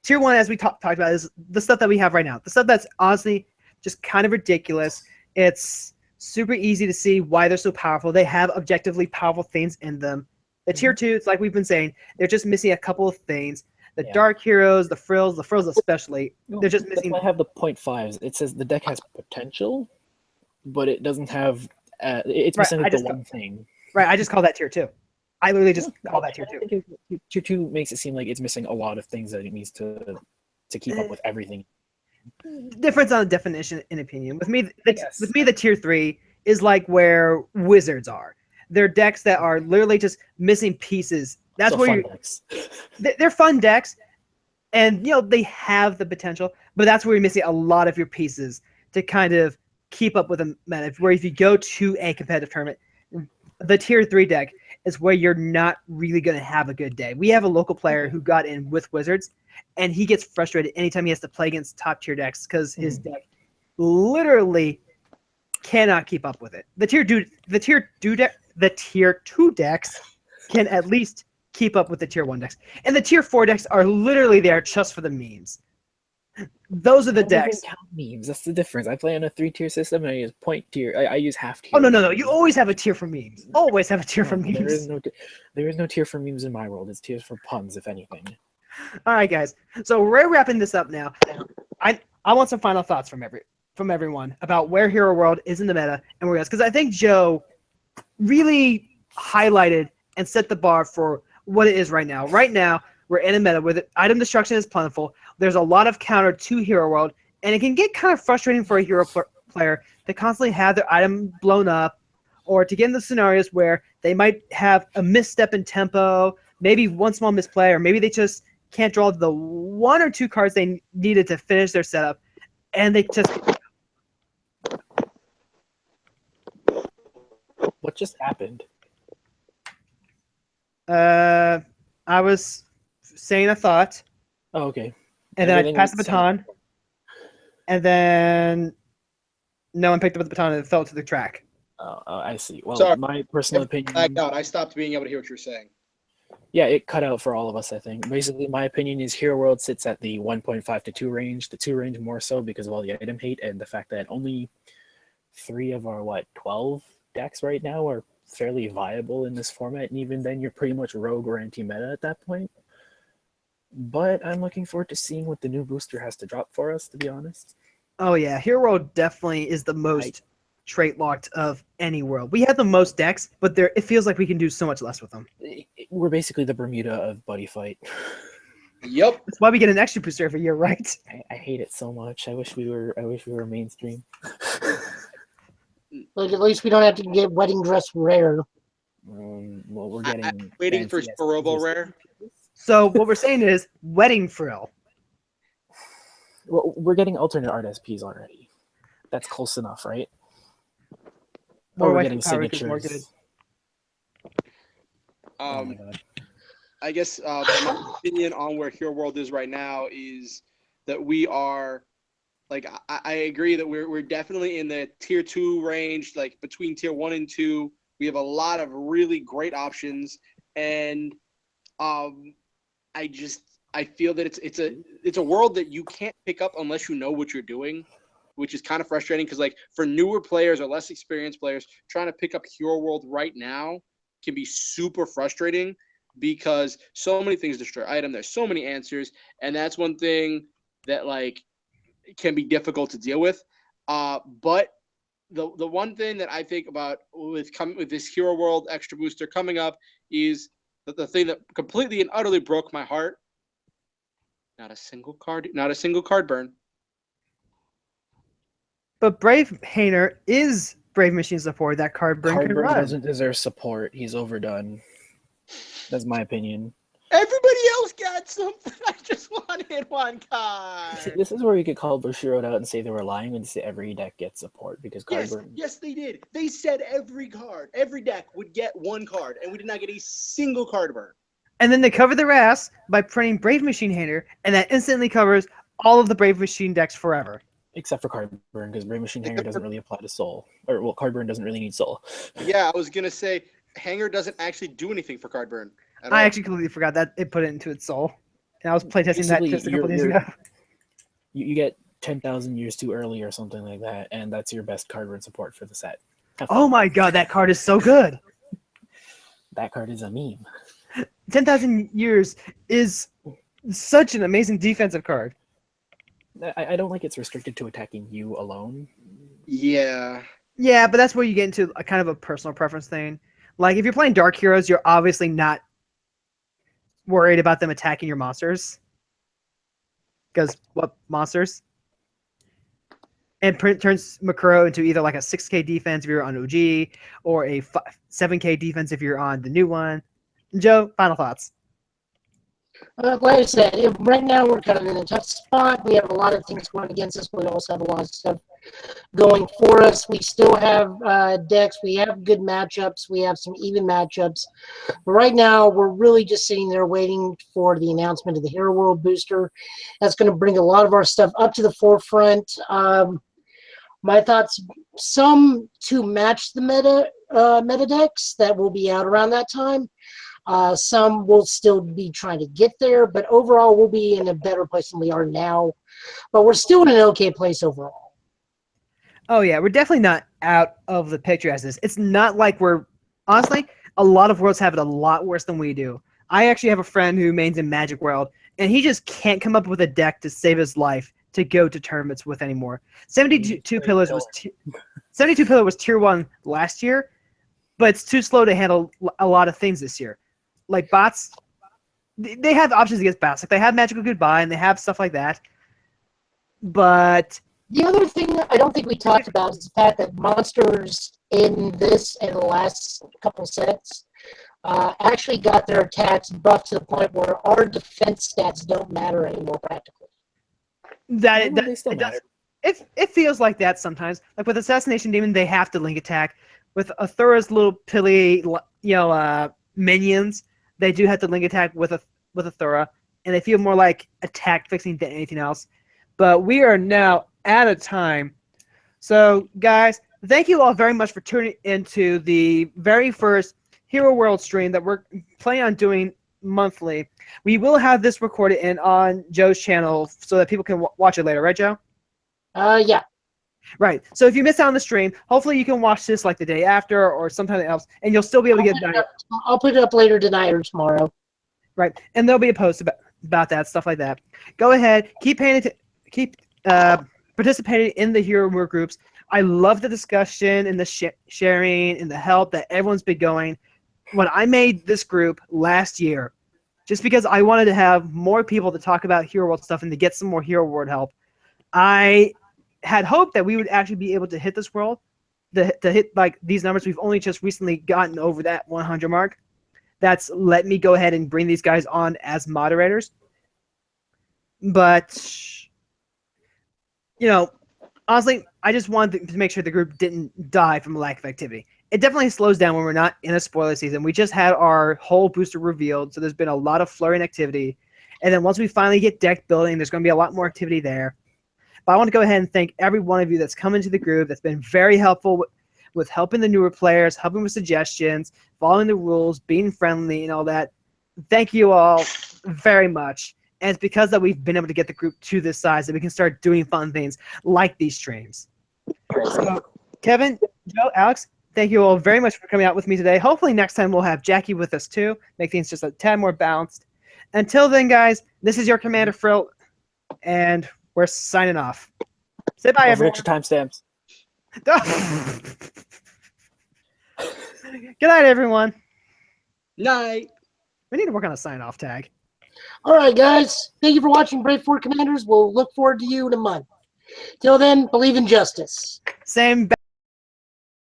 Tier 1, as we talked about, is the stuff that we have right now. The stuff that's honestly just kind of ridiculous. It's super easy to see why they're so powerful. They have objectively powerful things in them. The tier 2, it's like we've been saying, they're just missing a couple of things. The Dark Heroes, the Frills especially, they're just missing. I have the 0.5s. It says the deck has potential, but it doesn't have. It's missing the one thing. Right, I just call that tier 2. I literally just call that tier 2. Tier 2 makes it seem like it's missing a lot of things that it needs to keep up with everything. Difference on the definition and opinion. With me, the tier 3 is like where Wizards are. They're decks that are literally just missing pieces. That's so where they're fun decks, and they have the potential, but that's where you're missing a lot of your pieces to kind of keep up with the meta. Where if you go to a competitive tournament, the tier 3 deck is where you're not really going to have a good day. We have a local player who got in with Wizards, and he gets frustrated anytime he has to play against top tier decks because his deck literally cannot keep up with it. The tier 2 decks can at least keep up with the tier 1 decks, and the tier 4 decks are literally there just for the memes. Those are the decks. Count memes. That's the difference. I play on a 3-tier system, and I use point tier. I use half tier. Oh no! You always have a tier for memes. Always have a tier for memes. There is no tier for memes in my world. It's tiers for puns, if anything. All right, guys. So we're wrapping this up now. I want some final thoughts from everyone about where Hero World is in the meta and where it is, because I think Joe really highlighted and set the bar for what it is right now. Right now, we're in a meta where the item destruction is plentiful. There's a lot of counter to Hero World, and it can get kind of frustrating for a hero player to constantly have their item blown up, or to get in the scenarios where they might have a misstep in tempo, maybe one small misplay, or maybe they just can't draw the 1 or 2 cards they needed to finish their setup, and they just... What just happened? I was saying a thought. Oh, okay. And then I passed the baton. And then no one picked up the baton and it fell to the track. Oh, I see. Well, Sorry. my personal opinion... I stopped being able to hear what you were saying. Yeah, it cut out for all of us, I think. Basically, my opinion is Hero World sits at the 1.5 to 2 range. The 2 range more so because of all the item hate and the fact that only 3 of our, 12 decks right now are fairly viable in this format, and even then you're pretty much rogue or anti-meta at that point. But I'm looking forward to seeing what the new booster has to drop for us, to be honest. Oh yeah, Hero World definitely is the most trait locked of any world. We have the most decks, but it feels like we can do so much less with them. We're basically the Bermuda of BuddyFight. Yep. That's why we get an extra booster every year, right? I hate it so much. I wish we were mainstream. Like, at least we don't have to get wedding dress rare. Well, we're getting... I'm waiting for Sporobo rare. So what we're saying is wedding frill. Well, we're getting alternate art SPs already. That's close enough, right? Or we're getting signatures. Oh my God. I guess my opinion on where Hero World is right now is that we are... Like, I agree that we're definitely in the tier 2 range, like between tier 1 and 2. We have a lot of really great options, and I feel that it's a world that you can't pick up unless you know what you're doing, which is kind of frustrating because, like, for newer players or less experienced players, trying to pick up Hero World right now can be super frustrating because so many things destroy item. There's so many answers, and that's one thing that, like, can be difficult to deal with. But the one thing that I think about with this Hero World extra booster coming up is the thing that completely and utterly broke my heart. Not a single card burn. But Brave Hainer is Brave Machine support. That card burn can Cardburn run. doesn't deserve support. He's overdone. That's my opinion. Everybody else got something. I just wanted one card. See, this is where we could call Bushiroad out and say they were lying and say every deck gets support because Cardburn. Yes, they did. They said every deck would get one card, and we did not get a single card burn. And then they cover their ass by printing Brave Machine Hainer, and that instantly covers all of the Brave Machine decks forever. Except for Cardburn, because Brave Machine Hanger doesn't really apply to Soul. Cardburn doesn't really need Soul. Yeah, I was going to say, Hanger doesn't actually do anything for Cardburn. I actually completely forgot that it put it into its Soul. And I was playtesting that just a couple days ago. You get 10,000 years too early or something like that, and that's your best Cardburn support for the set. Oh my god, that card is so good! That card is a meme. 10,000 years is such an amazing defensive card. I don't like it's restricted to attacking you alone. Yeah. Yeah, but that's where you get into a kind of a personal preference thing. Like, if you're playing Dark Heroes, you're obviously not worried about them attacking your monsters. Because what monsters? And turns Makuro into either like a 6k defense if you're on OG, or a 7k defense if you're on the new one. Joe, final thoughts. Like I said, right now we're kind of in a tough spot. We have a lot of things going against us, but we also have a lot of stuff going for us. We still have decks. We have good matchups. We have some even matchups. But right now, we're really just sitting there waiting for the announcement of the Hero World booster. That's going to bring a lot of our stuff up to the forefront. My thoughts, some to match the meta decks that will be out around that time. Some will still be trying to get there, but overall we'll be in a better place than we are now. But we're still in an okay place overall. Oh yeah, we're definitely not out of the picture as this. It's not like we're honestly, a lot of worlds have it a lot worse than we do. I actually have a friend who mains in Magic World, and he just can't come up with a deck to save his life to go to tournaments with anymore. 72 Pillars was 72 Pillar was tier 1 last year, but it's too slow to handle a lot of things this year. Like bots, they have options against bots. Like they have Magical Goodbye and they have stuff like that. But the other thing I don't think we talked about is the fact that monsters in this and the last couple sets actually got their attacks buffed to the point where our defense stats don't matter anymore practically. It feels like that sometimes. Like with Assassination Demon, they have to link attack. With Athura's little pilly, minions, they do have to link attack with Athura, and they feel more like attack fixing than anything else. But we are now out of time. So, guys, thank you all very much for tuning into the very first Hero World stream that we're planning on doing monthly. We will have this recorded on Joe's channel so that people can watch it later, right, Joe? Yeah. Right. So if you miss out on the stream, hopefully you can watch this like the day after or sometime else, and you'll still be able to get it. I'll put it up later tonight or tomorrow. Right. And there'll be a post about that, stuff like that. Go ahead. Keep participating in the Hero World groups. I love the discussion and the sharing and the help that everyone's been going. When I made this group last year, just because I wanted to have more people to talk about Hero World stuff and to get some more Hero World help, I had hoped that we would actually be able to hit this world, to hit like these numbers. We've only just recently gotten over that 100 mark. That's let me go ahead and bring these guys on as moderators. But, honestly, I just wanted to make sure the group didn't die from a lack of activity. It definitely slows down when we're not in a spoiler season. We just had our whole booster revealed, so there's been a lot of flurry and activity. And then once we finally get deck building, there's going to be a lot more activity there. But I want to go ahead and thank every one of you that's come into the group, that's been very helpful with helping the newer players, helping with suggestions, following the rules, being friendly, and all that. Thank you all very much. And it's because that we've been able to get the group to this size that we can start doing fun things like these streams. So, Kevin, Joe, Alex, thank you all very much for coming out with me today. Hopefully next time we'll have Jackie with us too, make things just a tad more balanced. Until then, guys, this is your Commander Frill, and we're signing off. Say bye, everyone. Extra timestamps. Good night, everyone. Night. We need to work on a sign-off tag. All right, guys. Thank you for watching Brave Fort Commanders. We'll look forward to you in a month. Till then, believe in justice. Same.